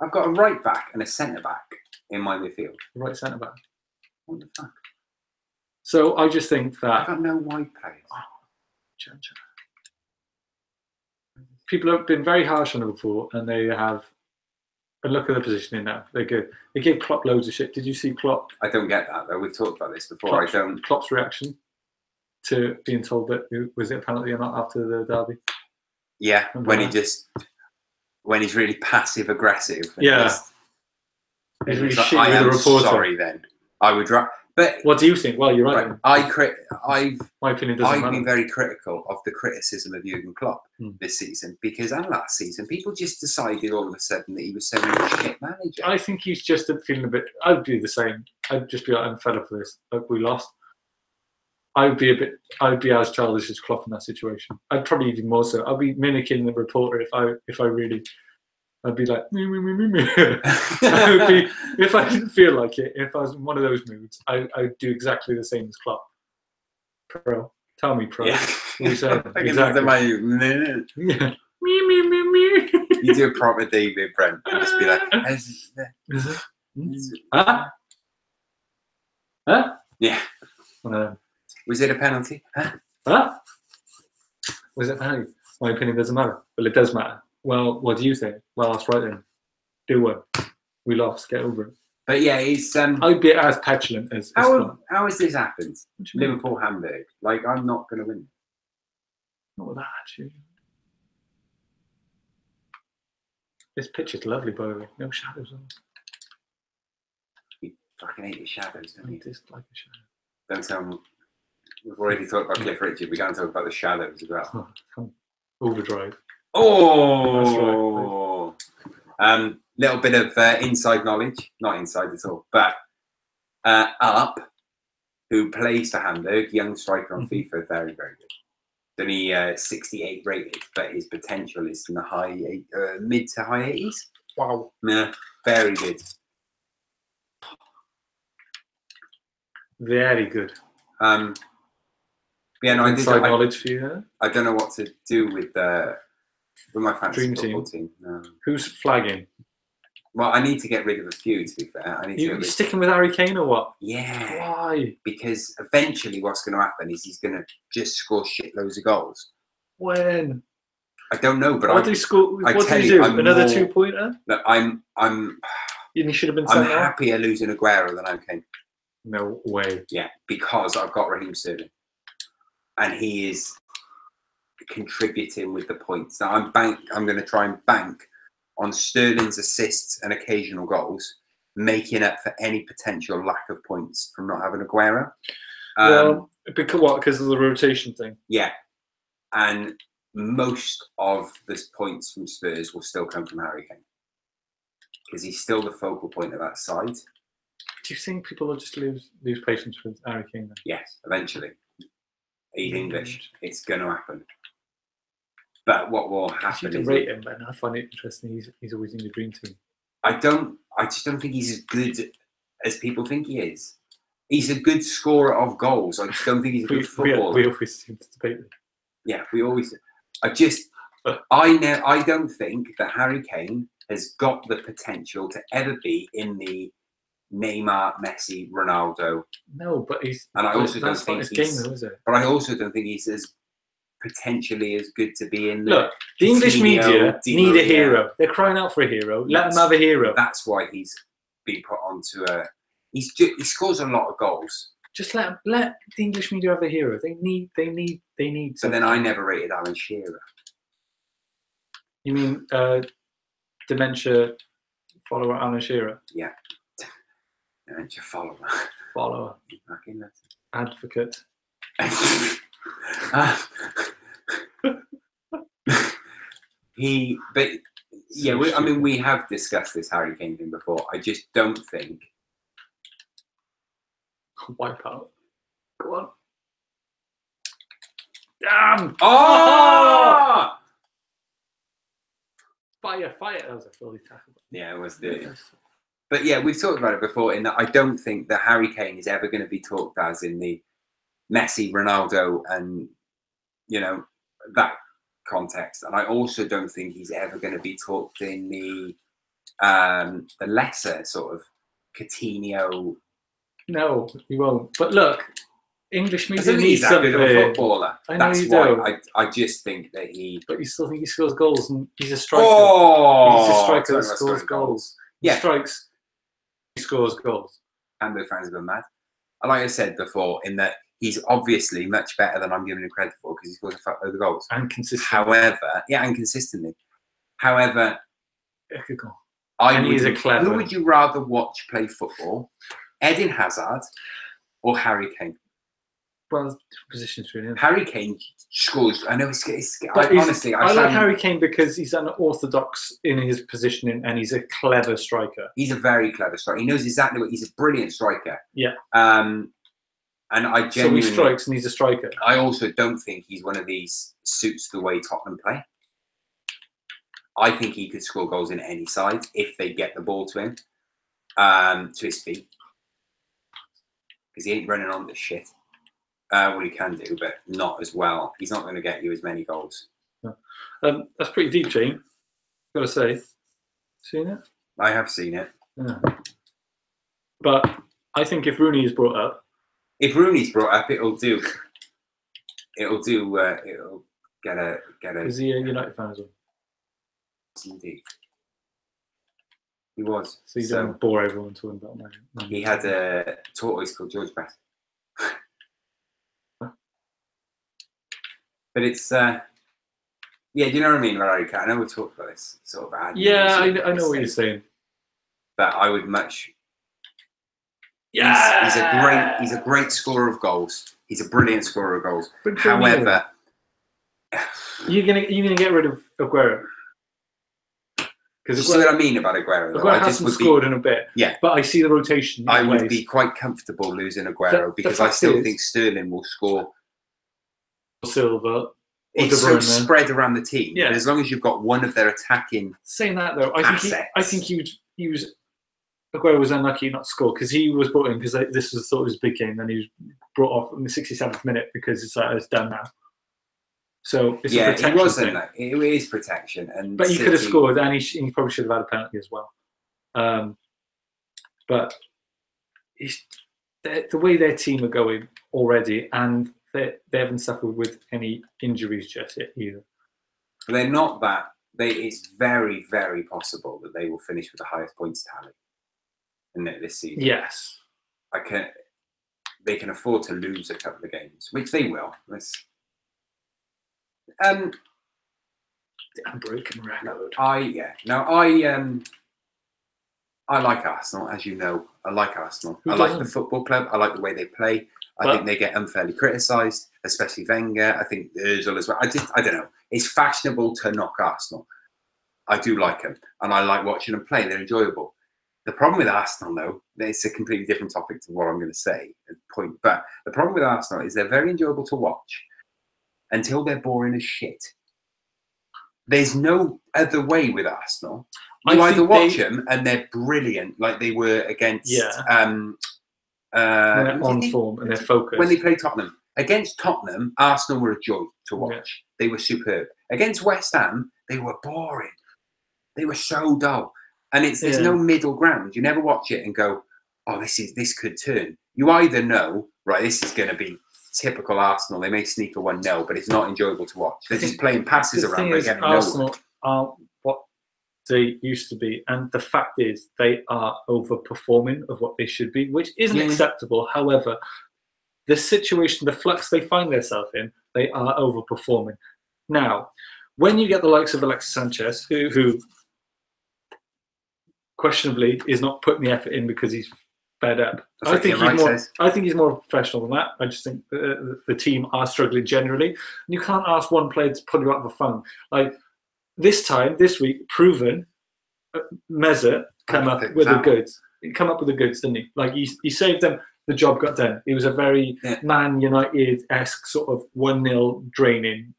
I've got a right back and a centre back in my midfield. Right centre back. What the fuck? So I just think that I've got no wide players. People have been very harsh on Liverpool, and they have. And look at the positioning now; they're good. They gave Klopp loads of shit. Did you see Klopp? I don't get that though. We've talked about this before. Klopp's reaction to being told that was it a penalty or not after the derby. Yeah, when he's really passive aggressive. Yeah, he's really shitty I with am the reporter. Sorry, then I would. But what do you think? Well, you're right. My opinion doesn't matter. I've been very critical of the criticism of Jurgen Klopp this season and last season. People just decided all of a sudden that he was so much a shit manager. I think he's just feeling a bit. I'd do the same. I'd just be like, I'm fed up with this. Like, we lost. I'd be as childish as Klopp in that situation. I'd probably even more so. I'd be mimicking the reporter if I really. I'd be like, me. If I didn't feel like it, if I was in one of those moods, I'd do exactly the same as Klopp. Pro, tell me, pro. Yeah. What are you saying? Exactly. Yeah. Me. You do a proper David Brent and just be like, Huh? Yeah. Was it a penalty? Huh? Was it a penalty? My opinion doesn't matter. Well, it does matter. Well, what do you think? Well, that's right then. Do one. We lost. Get over it. But yeah, he's. I'd be as petulant as. How has this happened? Liverpool, Hamburg. Like, I'm not going to win. Not with that, actually. This picture's lovely, by the way. No shadows on it. You fucking hate your shadows, don't you? I dislike a shadow. Don't tell me. We've already talked about Cliff Richard. We can't talk about the shadows as well. Overdrive. Oh! That's right. Little bit of inside knowledge. Not inside at all. But Up, who plays for Hamburg, young striker on FIFA, very, very good. only 68 rated, but his potential is in the mid to high 80s. Wow. Yeah, very good. Very good. Yeah, no, Inside knowledge for you, huh? I don't know what to do with my fantasy Dream football team. Who's flagging? Well, I need to get rid of a few, to be fair. You sticking with Harry Kane or what? Yeah. Why? Because eventually what's going to happen is he's going to just score shitloads of goals. When? I don't know, but what did he score? What did he do? Another 2-pointer? Look, You should have been. I'm happier losing Aguero than I'm Kane. No way. Yeah, because I've got Raheem Sterling, and he is contributing with the points. Now I'm going to try and bank on Sterling's assists and occasional goals, making up for any potential lack of points from not having Aguero. Well, because what? Because of the rotation thing. Yeah, and most of the points from Spurs will still come from Harry Kane because he's still the focal point of that side. Do you think people will just lose patience with Harry Kane then? Yes, eventually. He's English. It's going to happen. But what will happen is rate him, but I find it interesting. He's always in the dream team. I just don't think he's as good as people think he is. He's a good scorer of goals. I just don't think he's a good footballer. We always seem to debate it. Yeah, we always. I don't think that Harry Kane has got the potential to ever be in the Neymar, Messi, Ronaldo. No, but he's. And I also don't think he's. Game, though, is it? But I also don't think he's as potentially as good to be in. Look, the English media need a hero. They're crying out for a hero. Let them have a hero. That's why he's been put onto a. He scores a lot of goals. Just let the English media have a hero. They need. But then I never rated Alan Shearer. You mean dementia follower Alan Shearer? Yeah. Dementia follower. Follower. Advocate. We have discussed this Harry Kane thing before. I just don't think. Wipe out. Go on. Damn! Oh! Fire! That was a filthy tackle. Yeah, it was dirty. But yeah, we've talked about it before in that I don't think that Harry Kane is ever going to be talked as in the Messi, Ronaldo, and that context. And I also don't think he's ever going to be talked in the lesser sort of Coutinho. No, he won't. But look, English media needs he's that something. good of a footballer. I know That's why I just think that he. But you still think he scores goals, and he's a striker. Oh, he's a striker that scores goals. Yeah, he strikes. He scores goals. Hamburg fans have been mad. Like I said before, in that he's obviously much better than I'm giving him credit for because he scores a fuck load of goals and consistently. However, and consistently. However, he's a clever. Who would you rather watch play football? Eden Hazard or Harry Kane? Well, positions really. Harry Kane scores. I know it's honestly, I like Harry Kane because he's unorthodox in his positioning and he's a clever striker. He's a very clever striker. He knows exactly what. He's a brilliant striker. Yeah. And I genuinely. So he strikes and he's a striker. I also don't think he's one of these suits the way Tottenham play. I think he could score goals in any side if they get the ball to him, to his feet. Because he ain't running on the shit. Well, he can do, but not as well. He's not going to get you as many goals. That's pretty deep, Gene. Got to say. Seen it? I have seen it. Yeah. But I think if Rooney is brought up. If Rooney's brought up, it'll do. It'll get a. Is he a United fan as well? Indeed. He was. So you don't bore everyone talking about Man. He had a tortoise called George Best. But it's, do you know what I mean about Harry Kane? I know we talked about this sort of ad. Yeah, I know what you're saying. But I would much. Yeah, he's a great scorer of goals. He's a brilliant scorer of goals. However, you're gonna get rid of Aguero. Because you see what I mean about Aguero? Aguero hasn't scored in a bit. Yeah, but I see the rotation. I would be quite comfortable losing Aguero because I still think Sterling will score. Silva, it's so spread around the team. Yeah. As long as you've got one of their attacking saying that though, I think he was Aguero was unlucky not to score because he was brought in because this was sort of his big game, and he was brought off in the 67th minute because it's done now. So it's a protection it wasn't thing. that. It is protection, but he could have scored, and he probably should have had a penalty as well. But the way their team are going already, and they haven't suffered with any injuries just yet either. They're not that. It's very, very possible that they will finish with the highest points tally in this season. Yes, they can afford to lose a couple of games, which they will. The unbroken record. I like Arsenal, as you know. I like Arsenal. I like the football club. I like the way they play. I think they get unfairly criticised, especially Wenger. I think Özil as well. I don't know. It's fashionable to knock Arsenal. I do like them, and I like watching them play. They're enjoyable. The problem with Arsenal, though, it's a completely different topic to what I'm going to say at the point. But the problem with Arsenal is they're very enjoyable to watch until they're boring as shit. There's no other way with Arsenal. You either watch them and they're brilliant, like they were against. They're on form and they're focused. When they play Tottenham. Against Tottenham, Arsenal were a joy to watch. Yeah. They were superb. Against West Ham, they were boring. They were so dull. And there's no middle ground. You never watch it and go, oh, this could turn. You either know, right, this is going to be typical Arsenal. They may sneak a 1-0, but it's not enjoyable to watch. They're just playing passes around. Arsenal aren't what they used to be. And the fact is, they are overperforming of what they should be, which isn't acceptable. However, the situation, the flux they find themselves in, they are overperforming. Now, when you get the likes of Alexis Sanchez, who questionably is not putting the effort in because he's fed up. I think he's more professional than that. I just think the team are struggling generally. And you can't ask one player to pull you out of a funk. Like this week, proven, Mesut come up with the goods. He come up with the goods, didn't he? Like he saved them. The job got done. It was a very Man United-esque sort of 1-0 draining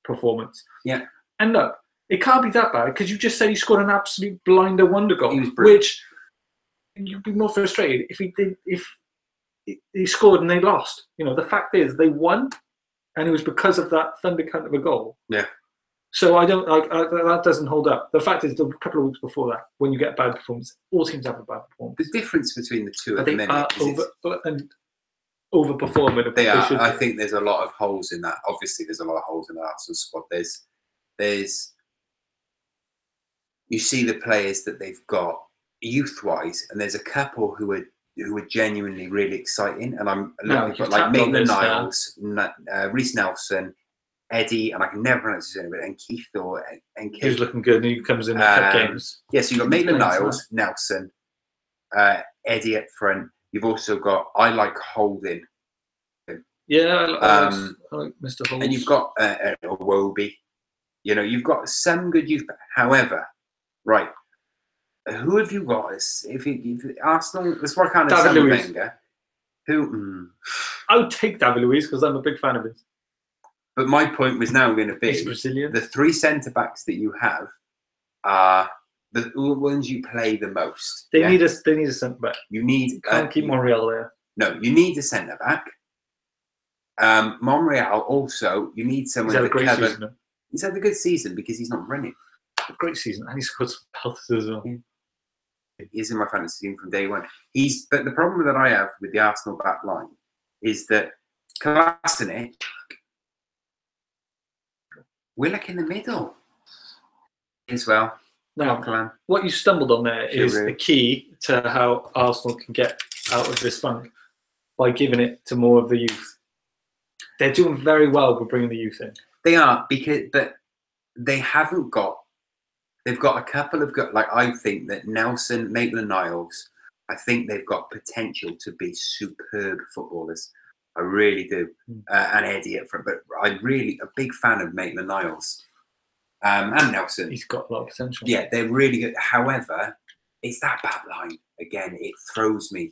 performance. Yeah. And look, it can't be that bad because you just said he scored an absolute blinder wonder goal, which you'd be more frustrated if he scored and they lost. You know, the fact is they won, and it was because of that thunder cunt of a goal. Yeah. So I don't like that doesn't hold up. The fact is, a couple of weeks before that, when you get a bad performance, all teams have a bad performance. The difference between the two at the minute overperforming. They are. I think there's a lot of holes in that. Obviously, there's a lot of holes in the Arsenal squad. There's you see the players that they've got youth-wise, and there's a couple who are genuinely really exciting. And I'm looking for like Maitland-Niles, Reece Nelson, Eddie, and I can never pronounce his name, but and Keith and Keith. He's looking good, and he comes in the games. Yes, you've got Maitland-Niles, Nelson, Eddie at front. You've also got Holding. Yeah, I like Mr. Holding. And you've got Iwobi. You know, you've got some good youth. However, right, who have you got? If Arsenal, let's work on David Luiz. Who? I would take David Luiz because I'm a big fan of his. But my point was now going to be Brazilian. The three centre backs that you have are the ones you play the most. They need a centre back. You can't keep Monreal there. No, you need a centre back. Monreal also, you need someone to cover. He's had a good season because he's not running. A great season, and he scored some pelters as well. He's in my fantasy team from day one. But the problem that I have with the Arsenal back line is that Kolasinac, Willock in the middle as well. Now, what you stumbled on there is the key to how Arsenal can get out of this funk by giving it to more of the youth. They're doing very well with bringing the youth in. They are, but they haven't got. They've got a couple of like I think that Nelson, Maitland-Niles, I think they've got potential to be superb footballers. I really do, and Eddie up front. But I'm really a big fan of Maitland-Niles and Nelson. He's got a lot of potential. Yeah, they're really good. However, it's that back line again. It throws me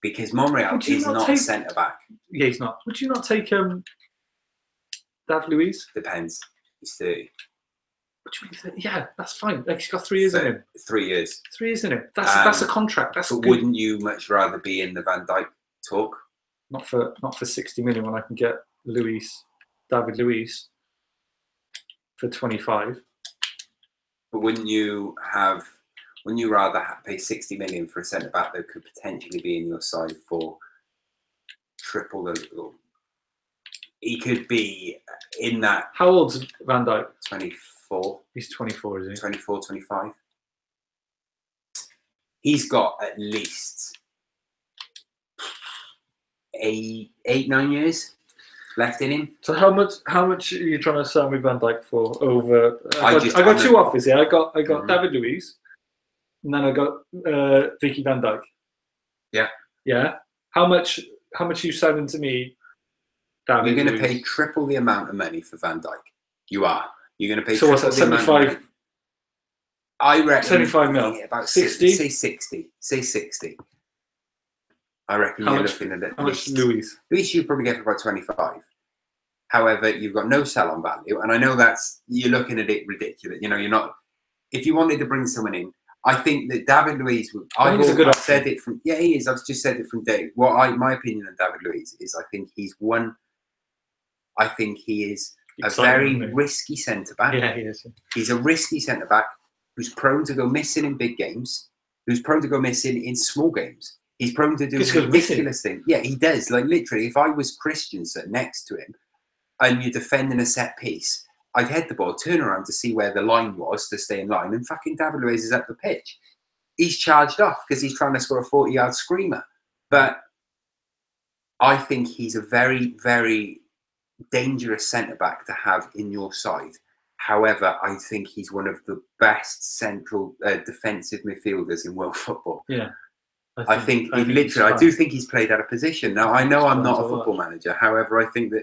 because Monreal is not centre back. Yeah, he's not. Would you not take David Luiz? Depends. He's 30. What do you mean? Yeah, that's fine. Like, he's got 3 years in him. 3 years. 3 years in him. That's a contract. That's but good. wouldn't you much rather be in the Van Dijk talk? Not for 60 million when I can get David Luiz for 25. But wouldn't you rather pay 60 million for a centre back that could potentially be in your side for triple the? He could be in that. How old's Van Dijk? 24. He's 24, isn't he? 24, 25. He's got at least 8, 9 years left in him. So how much are you trying to sell me Van Dijk for? Over I got 2 offers here. I got David Luiz, and then I got Vicky Van Dijk. Yeah. Yeah. How much are you selling to me, David? You're going to pay triple the amount of money for Van Dijk. You are. You're going to pay. So what's that? 75. I reckon 75 mil. Yeah, about 60. Say 60. Say 60. I reckon you're looking at how much Luiz? Luiz you probably get for about 25. However, you've got no sell-on value, and I know you're looking at it ridiculous. You know, you're not. If you wanted to bring someone in, I think that David Luiz. I've said it from. Yeah, he is. I've just said it from day. My opinion on David Luiz is, I think he's one. I think he is a very risky centre back. Yeah, he is. He's a risky centre back who's prone to go missing in big games. Who's prone to go missing in small games. He's prone to do ridiculous things. Yeah, he does. Like, literally, if I was Christensen next to him and you're defending a set piece, I'd head the ball, turn around to see where the line was to stay in line, and fucking David Luiz is up the pitch. He's charged off because he's trying to score a 40-yard screamer. But I think he's a very, very dangerous centre-back to have in your side. However, I think he's one of the best central defensive midfielders in world football. Yeah. I do think he's played out of position. Now, I know I'm not a football manager. However, I think that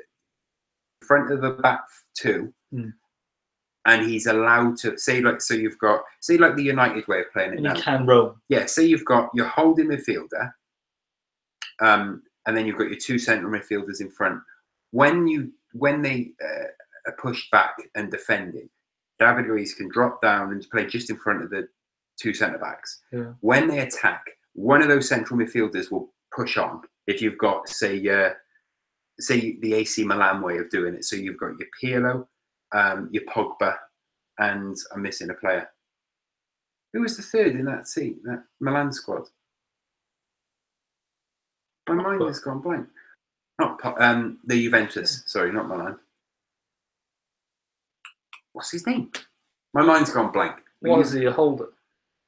in front of the back 2, and he's allowed to say like the United way of playing it. And now. He can roam. Yeah. Say you've got your holding midfielder, and then you've got your 2 central midfielders in front. When they are pushed back and defending, David Luiz can drop down and play just in front of the 2 centre backs. Yeah. When they attack, one of those central midfielders will push on. If you've got, say the AC Milan way of doing it. So you've got your Pirlo, your Pogba, and I'm missing a player. Who was the third in that team, that Milan squad? My mind has gone blank. Not the Juventus. Sorry, not Milan. What's his name? My mind's gone blank. Was he a holder?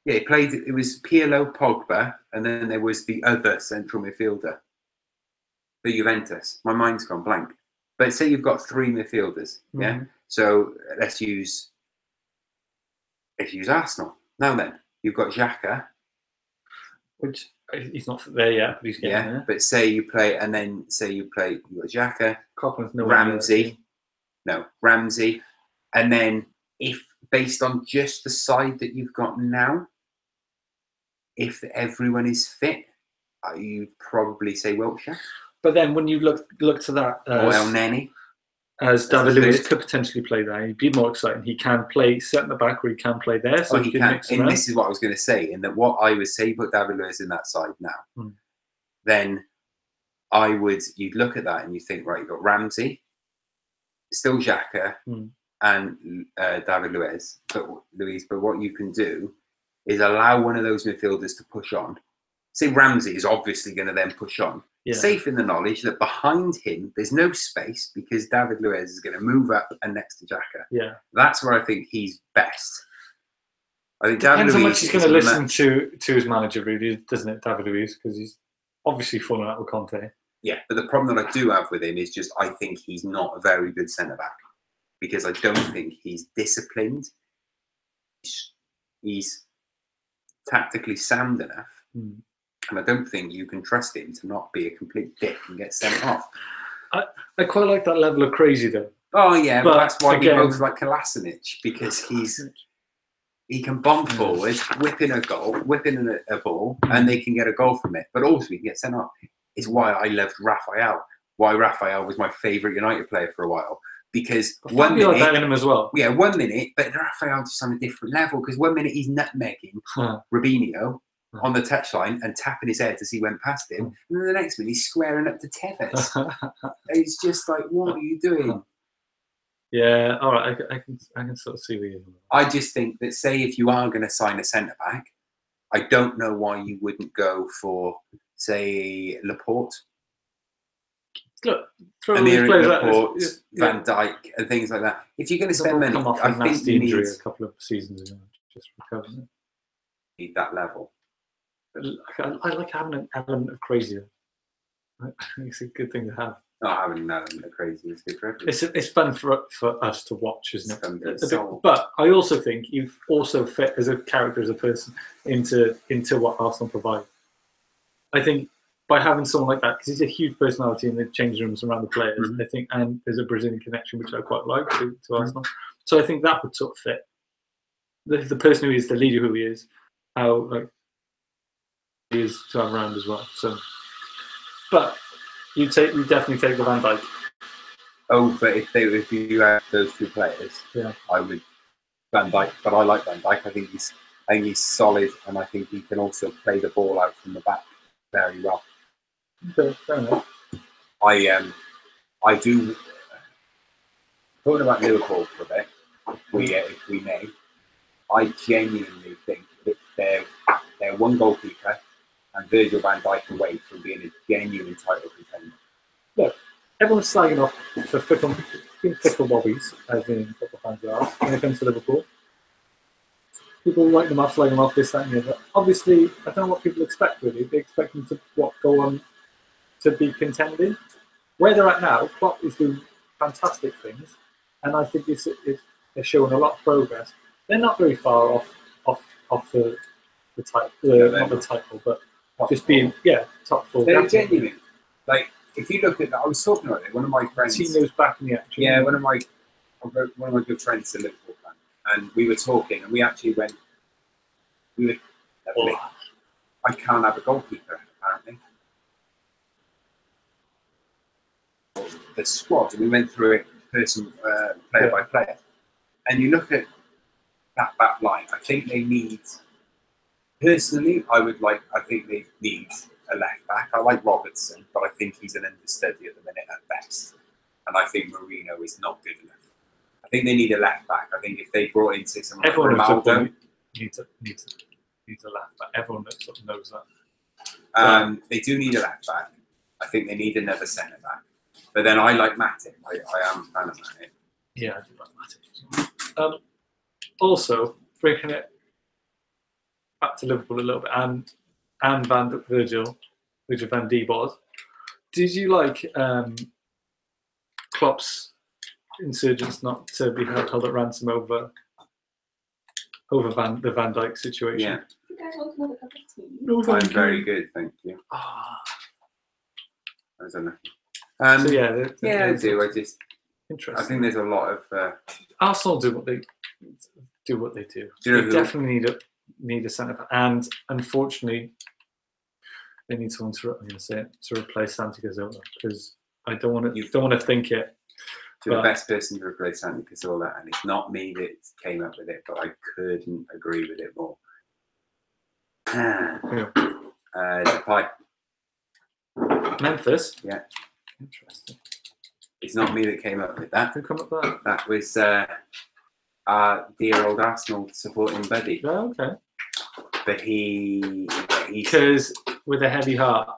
Yeah, he played. It was Pirlo, Pogba, and then there was the other central midfielder, the Juventus. My mind's gone blank. But say you've got 3 midfielders, yeah. So let's use Arsenal. Now then, you've got Xhaka, which he's not there yet, but he's getting there. But say you play, you've got Xhaka, Ramsey, and then if based on just the side that you've got now, if everyone is fit, you'd probably say Wiltshire. But then when you look to that, or El Neni, as David Luiz could potentially play there, he'd be more exciting. He can play centre back, or he can play there. So he can. And this is what I was going to say. In that, what I would say, put David Luiz in that side now. Then you'd look at that and you think, right, you've got Ramsey, still Xhaka, and David Luiz. But what you can do is allow one of those midfielders to push on. Say Ramsey is obviously going to then push on. Yeah. Safe in the knowledge that behind him, there's no space because David Luiz is going to move up and next to Xhaka. Yeah. That's where I think he's best. I think Depends how much he's going to listen to his manager, really, doesn't it, David Luiz? Because he's obviously fallen out with Conte. Yeah, but the problem that I do have with him is just I think he's not a very good centre-back because I don't think he's disciplined. He's tactically sound enough. And I don't think you can trust him to not be a complete dick and get sent off. I quite like that level of crazy, though. Oh, yeah, but that's why we both like Kolasinac, because he can bomb forward, whipping a ball, and they can get a goal from it. But also, he can get sent off. It's why I loved Raphael. Why Raphael was my favourite United player for a while. Because one minute, like Bellingham as well. Yeah, 1 minute, but Raphael just on a different level. Because 1 minute he's nutmegging Robinho on the touchline and tapping his head as he went past him, and then the next minute he's squaring up to Tevez. It's just like, what are you doing? Yeah, all right, I can sort of see where you're going. I just think that, say, if you are going to sign a centre back, I don't know why you wouldn't go for, say, Laporte. Look, throw Amir these players Laporte, Van Dijk, and things like that. If you're going to spend money, come off I a think nasty you injury need a couple of seasons ago, just recovering. Need that level. I like having an element of crazy. It's a good thing to have. Not having an element of crazy is good for everyone. It's fun for us to watch, isn't it? But I also think you've also fit as a character, as a person, into what Arsenal provide. I think by having someone like that, because he's a huge personality in the changing rooms around the players, I think, and there's a Brazilian connection which I quite like to Arsenal. So I think that would sort of fit the person who is the leader, who he is, how like he is to have around as well. So, but you definitely take the Van Dijk. Oh, but if you had those two players, I would Van Dijk. But I like Van Dijk. I think he's solid, and I think he can also play the ball out from the back very well. Okay, fair enough. I do. Talking about Liverpool for a bit, if we may, I genuinely think that they're one goalkeeper and Virgil van Dijk away from being a genuine title contender. Look, everyone's slagging off for fickle bobbies, as in football fans are, when it comes to Liverpool. People write them off, slagging them off, this, that, and the other. Obviously, I don't know what people expect, really. They expect them to go on to be contending. Where they're at now, Klopp is doing fantastic things, and I think they're showing a lot of progress. They're not very far off the title, not the title, but just being top four. They're genuine. Like, if you look at that, I was talking about it. One of my friends. Tino's back in the action. Yeah, one of my good friends, a Liverpool fan, and we were talking, and we actually went. I can't have a goalkeeper, apparently. The squad, and we went through it player by player, and you look at that back line. I think they need. Personally, I think they need a left back. I like Robertson, but I think he's an understudy at the minute at best, and I think Mourinho is not good enough. I think they need a left back. I think if they brought in someone like Ronaldo, needs a left back. Everyone that sort of knows that. They do need a left back. I think they need another centre back. But then I like Matip. I am a fan of Matip. Yeah, I do like Matip. Also, breaking it back to Liverpool a little bit, and Virgil van Dijk was. Did you like Klopp's insurgents not to be held at ransom over the Van Dijk situation? Yeah. You guys want another cup of tea? No, I'm very good, thank you. I don't know. So I do. Interesting. I think there's a lot of Arsenal do what they do. They definitely need a centre back, and unfortunately, they need someone to replace Santi Cazorla, because I don't want to think it. To the best person to replace Santi Cazorla, and it's not me that came up with it, but I couldn't agree with it more. Depay. Memphis. Yeah. Interesting. It's not me that came up with that. Who come up with that? That was our dear old Arsenal supporting buddy. Oh, okay. But because with a heavy heart,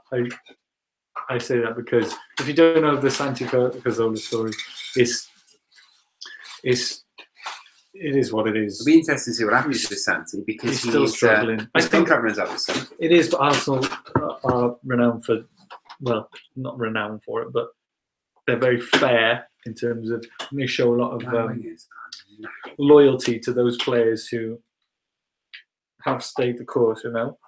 I say that because if you don't know the Santi Cazorla story, it is what it is. It'll be interesting to see what happens with Santi, because he's still struggling. I think that runs out of sun. It is, but Arsenal are renowned for, well, not renowned for it, but they're very fair in terms of, they show a lot of loyalty to those players who have stayed the course, you know.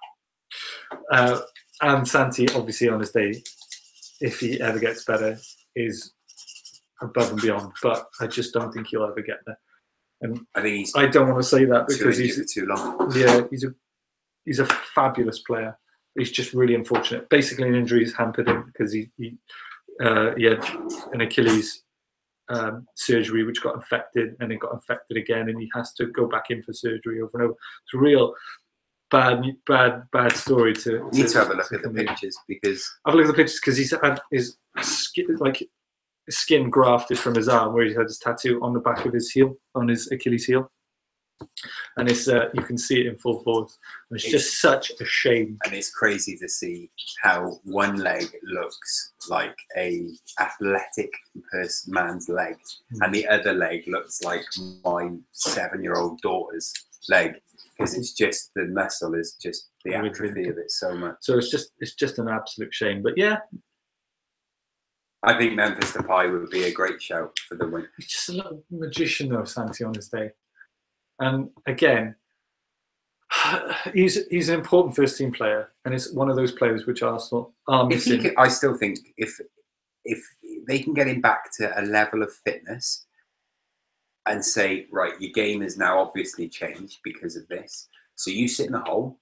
And Santi, obviously, on his day, if he ever gets better, is above and beyond. But I just don't think he'll ever get there. And I don't want to say that because he's too long. Yeah, he's a fabulous player. He's just really unfortunate. Basically, an injury has hampered him because he had an Achilles surgery, which got infected, and it got infected again, and he has to go back in for surgery over and over. It's a real bad story to need to have a look at the pictures, because have a look at the pictures, because he's had his skin grafted from his arm, where he had his tattoo on the back of his heel, on his Achilles heel, and it's you can see it in full force. And it's just such a shame. And it's crazy to see how one leg looks like a athletic man's leg, and the other leg looks like my 7-year-old daughter's leg, because it's just the muscle is just the atrophy of it so much. So it's just an absolute shame. But yeah, I think Memphis Depay would be a great shout for the win. He's just a little magician though, Santi, on his day. And again, he's an important first team player, and it's one of those players which Arsenal are missing. I still think if they can get him back to a level of fitness and say, right, your game has now obviously changed because of this, so you sit in the hole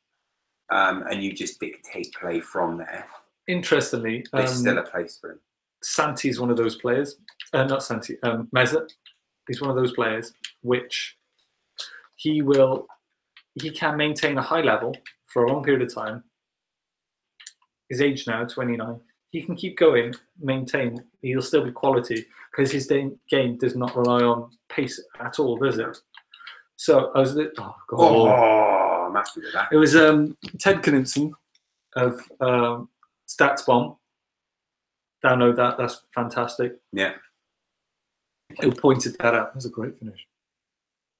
and you just dictate play from there. Interestingly, there's still a place for him. Santi's one of those players. Not Santi, Meza. He's one of those players which he can maintain a high level for a long period of time. His age now, 29. He can keep going, maintain. He'll still be quality, because his game does not rely on pace at all, does it? So I was, I'm happy with that. It was Ted Knudsen of Stats Bomb. Download that. That's fantastic. Yeah. Who pointed that out? That was a great finish.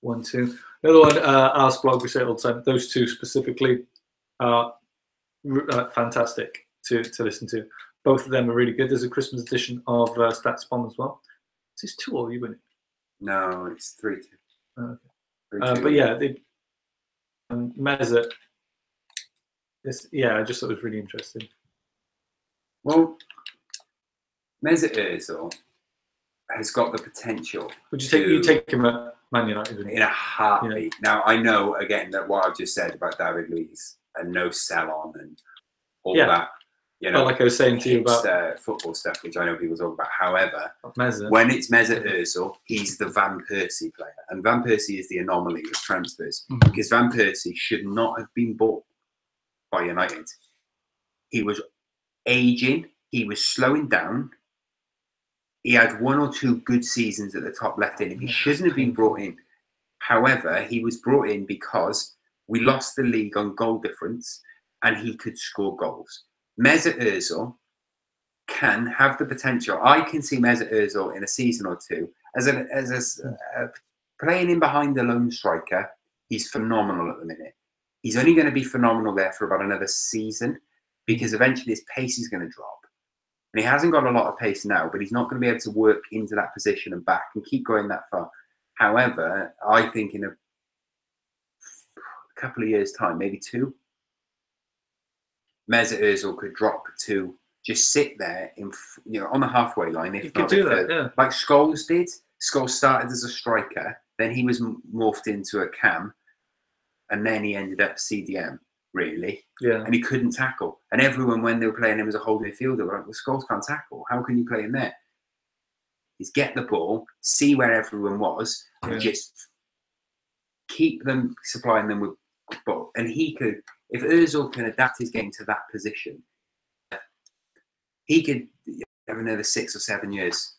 1-2. The other one, Arse Blog, we say it all the time. Those two specifically are fantastic to listen to. Both of them are really good. There's a Christmas edition of Stats Bomb as well. Is this 2 or you winning? No, it's 3-2. Okay. But yeah, Meza. I just thought it was really interesting. Well, Mesut Ozil has got the potential. Would you take him at Man United in a heartbeat? Yeah. Now I know again that what I've just said about David Luiz and no sell on and all that. You know, like I was saying to you about football stuff, which I know people talk about. However, Meza. When it's Mesut Ozil, he's the Van Persie player, and Van Persie is the anomaly of transfers, because Van Persie should not have been bought by United. He was aging. He was slowing down. He had 1 or 2 good seasons at the top left in him. He shouldn't have been brought in. However, he was brought in because we lost the league on goal difference, and he could score goals. Mesut Ozil can have the potential. I can see Mesut Ozil in a season or two as playing in behind the lone striker. He's phenomenal at the minute. He's only going to be phenomenal there for about another season, because eventually his pace is going to drop. And he hasn't got a lot of pace now, but he's not going to be able to work into that position and back and keep going that far. However, I think in a couple of years' time, maybe 2, Mesut Ozil could drop to just sit there on the halfway line. If not, do that, yeah. Like Scholes did. Scholes started as a striker, then he was morphed into a cam, and then he ended up CDM. Really, yeah. And he couldn't tackle. And everyone, when they were playing him as a holding midfielder, were like, "Well, Scholes can't tackle. How can you play him there?" He's get the ball, see where everyone was, and just keep them, supplying them with ball. And he could, if Ozil can adapt his game to that position, he could have another 6 or 7 years.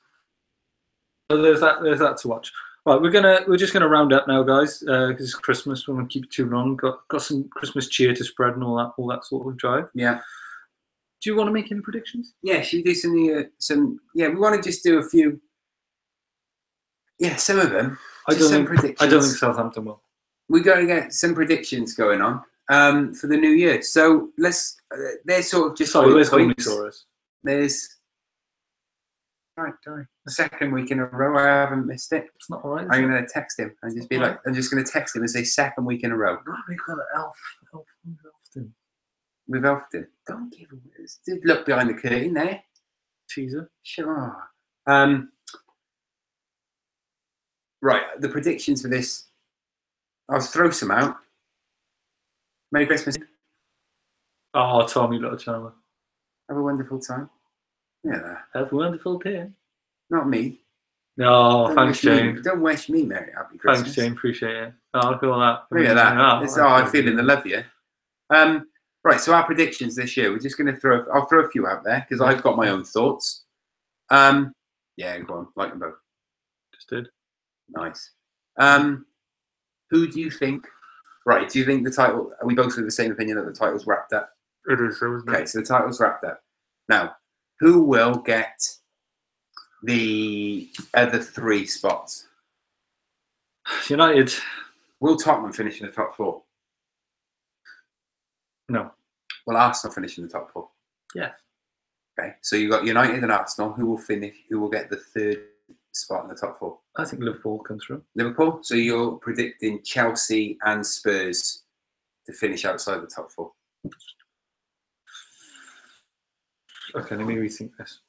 So there's that to watch. Right, we're just gonna round up now, guys, because it's Christmas. We won't keep it too long. Got some Christmas cheer to spread and all that sort of drive. Yeah. Do you want to make any predictions? Yeah, should we do some? Yeah, we want to just do a few. Yeah, some of them. I don't think Southampton will. We're going to get some predictions going on for the new year. So let's. They're sort of just. Sorry, where's Goldie? There's. Right, the 2nd week in a row, I haven't missed it. It's not all right. I'm going to text him and just be like, I'm just going to text him and say 2nd week in a row. We've got an elf. We've elfed him. Don't give away. Look behind the curtain there. Teaser. Sure. Right, the predictions for this. I'll throw some out. Merry Christmas. Oh, Tommy, little charmer. Have a wonderful time. Yeah. Have a wonderful day. Not me. No, Don't thanks, wish me- Jane. Don't wish me Merry Happy Christmas. Thanks, Jane. Appreciate it. Oh, look at all that. Look at that. I'm feeling the love. love here. Right, so our predictions this year, we're just going to I'll throw a few out there because I've got my own thoughts. Yeah, go on, like them both. Just did. Nice. Who do you think? Right, do you think the title? Are we both of the same opinion that the title's wrapped up? It is, isn't Okay, it? so the title's wrapped up. Now, who will get the other 3 spots? United. Will Tottenham finish in the top 4? No. Will Arsenal finish in the top 4? Yeah. Okay, so you've got United and Arsenal. Who will finish? Who will get the 3rd spot in the top 4? I think Liverpool comes through. Liverpool. So you're predicting Chelsea and Spurs to finish outside the top 4. Okay, let me rethink this.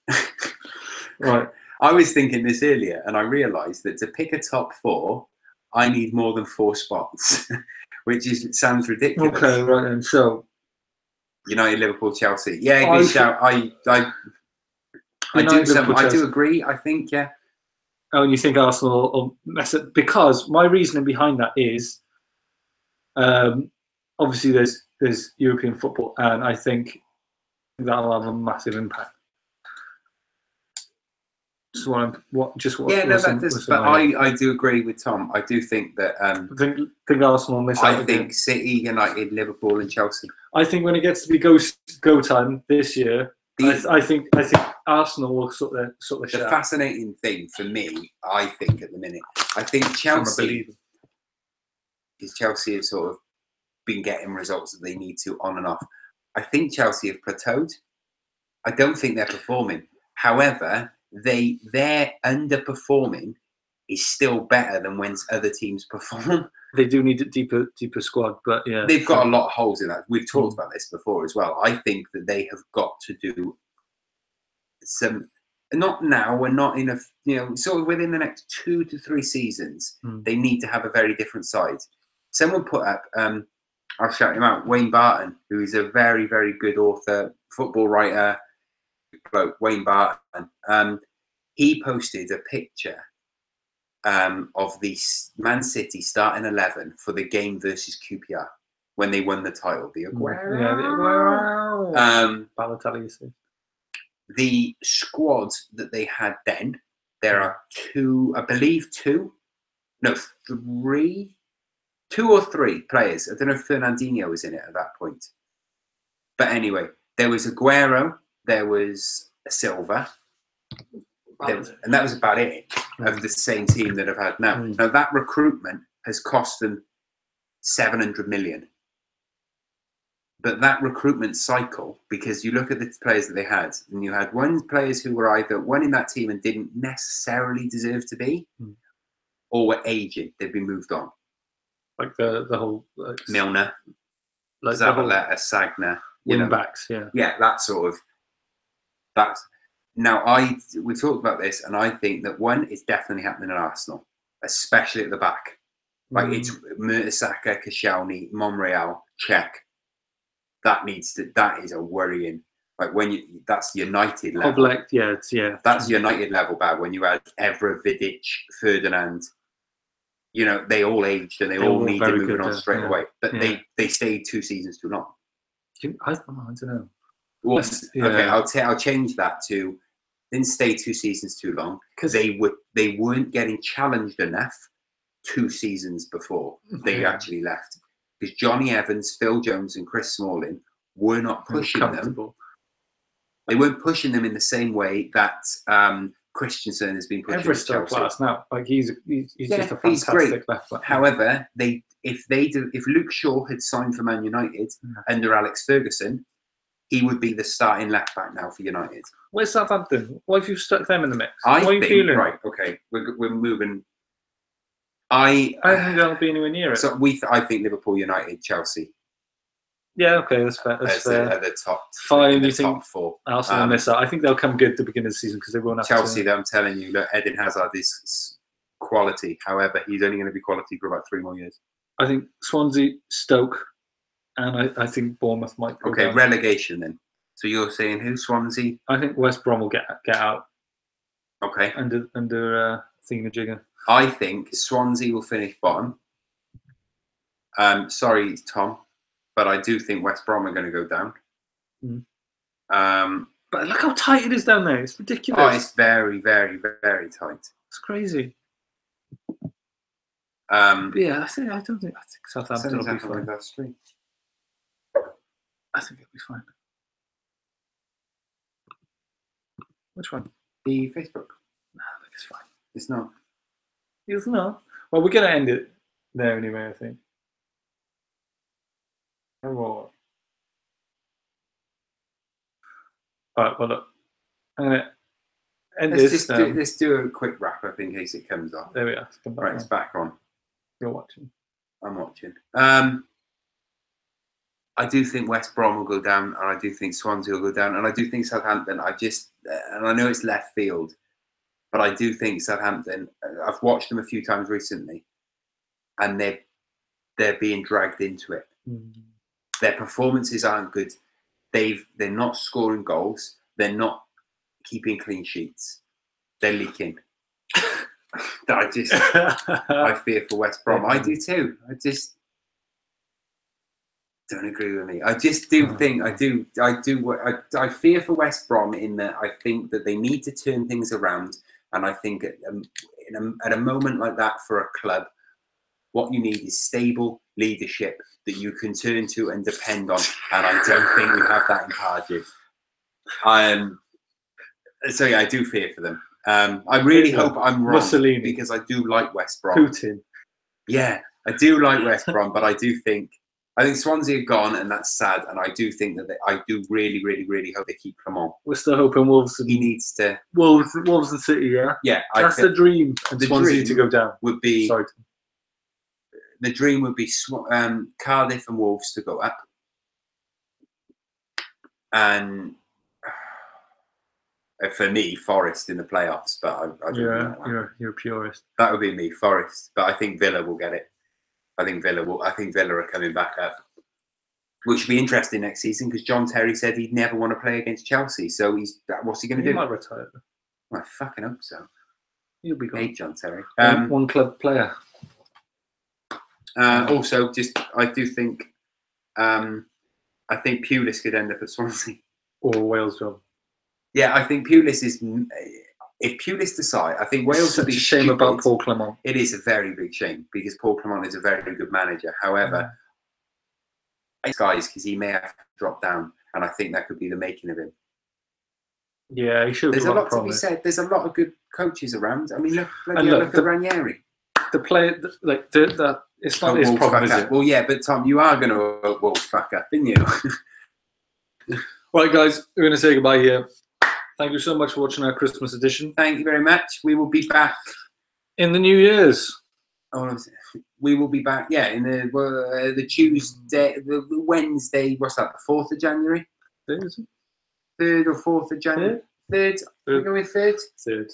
Right. I was thinking this earlier, and I realised that to pick a top 4, I need more than 4 spots, which sounds ridiculous. Okay, right then. So United, Liverpool, Chelsea. Yeah, good shout. I do agree. I think, yeah. Oh, and you think Arsenal will mess up? Because my reasoning behind that is, obviously there's European football, and I think that'll have a massive impact. I do agree with Tom. I do think that. Think Arsenal miss out. I think City, United, Liverpool, and Chelsea. I think when it gets to be go time this year, I think Arsenal will sort of The shit out. fascinating thing for me, I think at the minute, I think Chelsea have sort of been getting results that they need to on and off. I think Chelsea have plateaued. I don't think they're performing. However, their underperforming is still better than when other teams perform. They do need a deeper squad, but yeah, they've got a lot of holes in that. We've talked about this before as well. I think that they have got to do some, not now, and not in a sort of within the next 2 to 3 seasons. They need to have a very different side. Someone put up, I'll shout him out, Wayne Barton, who is a very, very good author, football writer. Wayne Barton. He posted a picture of the Man City starting 11 for the game versus QPR when they won the title. The Aguero. Yeah, the Aguero. Balotelli, you see. The squad that they had then, there are 2 or 3 players. I don't know if Fernandinho was in it at that point. But anyway, there was Aguero, there was Silva, and that was about it of the same team that I've had now. Now that recruitment has cost them 700 million. But that recruitment cycle, because you look at the players that they had, and you had players who were either in that team and didn't necessarily deserve to be, or were aging, they've been moved on. Like the whole Milner, like Zabaleta, Sagna, backs, yeah, that sort of. Now we talked about this, and I think that it's definitely happening at Arsenal, especially at the back. Like it's Mertesacker, Koscielny, Monreal, Cech. That is a worrying. Like that's United level. That's United level bad. When you had Evra, Vidic, Ferdinand, they all aged and they all needed moving on straight away. But they stayed 2 seasons too long. I don't know. Well, okay, I'll change that to didn't stay 2 seasons too long because they weren't getting challenged enough 2 seasons before they actually left. Because Johnny Evans, Phil Jones, and Chris Smalling were not pushing them. They weren't pushing them in the same way that Christensen has been pushing. Everett's still class now. Like he's just a fantastic left back. However, if Luke Shaw had signed for Man United under Alex Ferguson, he would be the starting left back now for United. Where's Southampton? Why have you stuck them in the mix? I think, right, okay, we're moving. I don't think they'll be anywhere near it. So I think Liverpool, United, Chelsea. Yeah, okay, that's fair. That's fair. At the top. Fine, you think top 4. Arsenal will miss out. I think they'll come good at the beginning of the season because they won't have Chelsea, I'm telling you, look, Eden Hazard is quality. However, he's only going to be quality for about 3 more years. I think Swansea, Stoke, and I think Bournemouth might go down. Relegation then. So you're saying who? Swansea? I think West Brom will get out. Okay. Under thingamajigger. I think Swansea will finish bottom. Sorry, Tom, but I do think West Brom are going to go down. But look how tight it is down there. It's ridiculous. Oh, it's very, very, very tight. It's crazy. But yeah, I don't think Southampton will be fine. I think it'll be fine. Which one? The Facebook. No, I think it's fine. It's not. It's not. Well, we're going to end it there anyway, I think. All right, well, look. I'm going to end this. Let's do a quick wrap up in case it comes off. There we are. Right, it's back on. You're watching. I'm watching. I do think West Brom will go down, and I do think Swansea will go down, and I do think Southampton. And I know it's left field, but I do think Southampton. I've watched them a few times recently, and they're being dragged into it. Their performances aren't good. They're not scoring goals. They're not keeping clean sheets. They're leaking. I fear for West Brom. I do too. I just don't agree with me. I just do think I fear for West Brom in that I think that they need to turn things around, and I think at a moment like that for a club, what you need is stable leadership that you can turn to and depend on, and I don't think we have that in Cardiff. So yeah, I do fear for them. I really hope I'm wrong, because I do like West Brom. Putin. Yeah, I do like West Brom, but I think Swansea are gone, and that's sad. And I do think that I do really, really, really hope they keep Clement. We're still hoping Wolves. He needs to. Wolves and City, yeah. Yeah, that's the dream. And the Swansea dream to go down would be. Sorry. The dream would be Cardiff and Wolves to go up, and for me, Forest in the playoffs. But I don't know. You're a purist. That would be me, Forest. But I think Villa will get it. I think Villa are coming back up, which would be interesting next season, because John Terry said he'd never want to play against Chelsea. So what's he going to do? He might retire. I fucking hope so. He'll be gone. Hate John Terry. One club player. Also, I do think I think Pulis could end up at Swansea or Wales job. Yeah, I think Pulis is. If Pulis decide, I think Wales would be. Such a shame about Paul Clement. It is a very big shame, because Paul Clement is a very good manager. However, guys, because he may have to drop down, and I think that could be the making of him. Yeah, he should. There's a lot to be said. There's a lot of good coaches around. I mean, look at Ranieri. The player, like it's not his problem, is it? Well, yeah, but Tom, you are going to wolf fuck up, didn't you? Right, guys, we're going to say goodbye here. Thank you so much for watching our Christmas edition. Thank you very much. We will be back in the New Year's. We will be back. Yeah, in the Tuesday, the Wednesday. What's that? The 4th of January. 3rd or 4th of January. 3rd. We're going with 3rd. 3rd.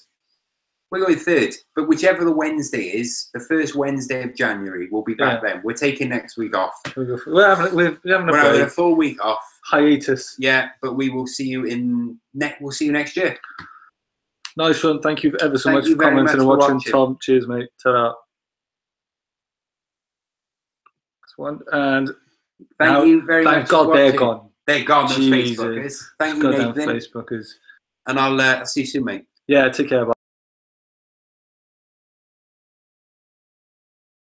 We're going 3rd, but whichever the Wednesday is, the first Wednesday of January, we'll be back then. We're taking next week off. We're having a full week off. Hiatus. Yeah, but we will see you we'll see you next year. Nice one. Thank you ever so much for commenting and watching. Tom, cheers, mate. Ta-ra. That's one. And thank you very much. Thank God they're gone. They're gone, those Facebookers. Thank you, Nathan. Facebookers. And I'll see you soon, mate. Yeah, take care. Bye.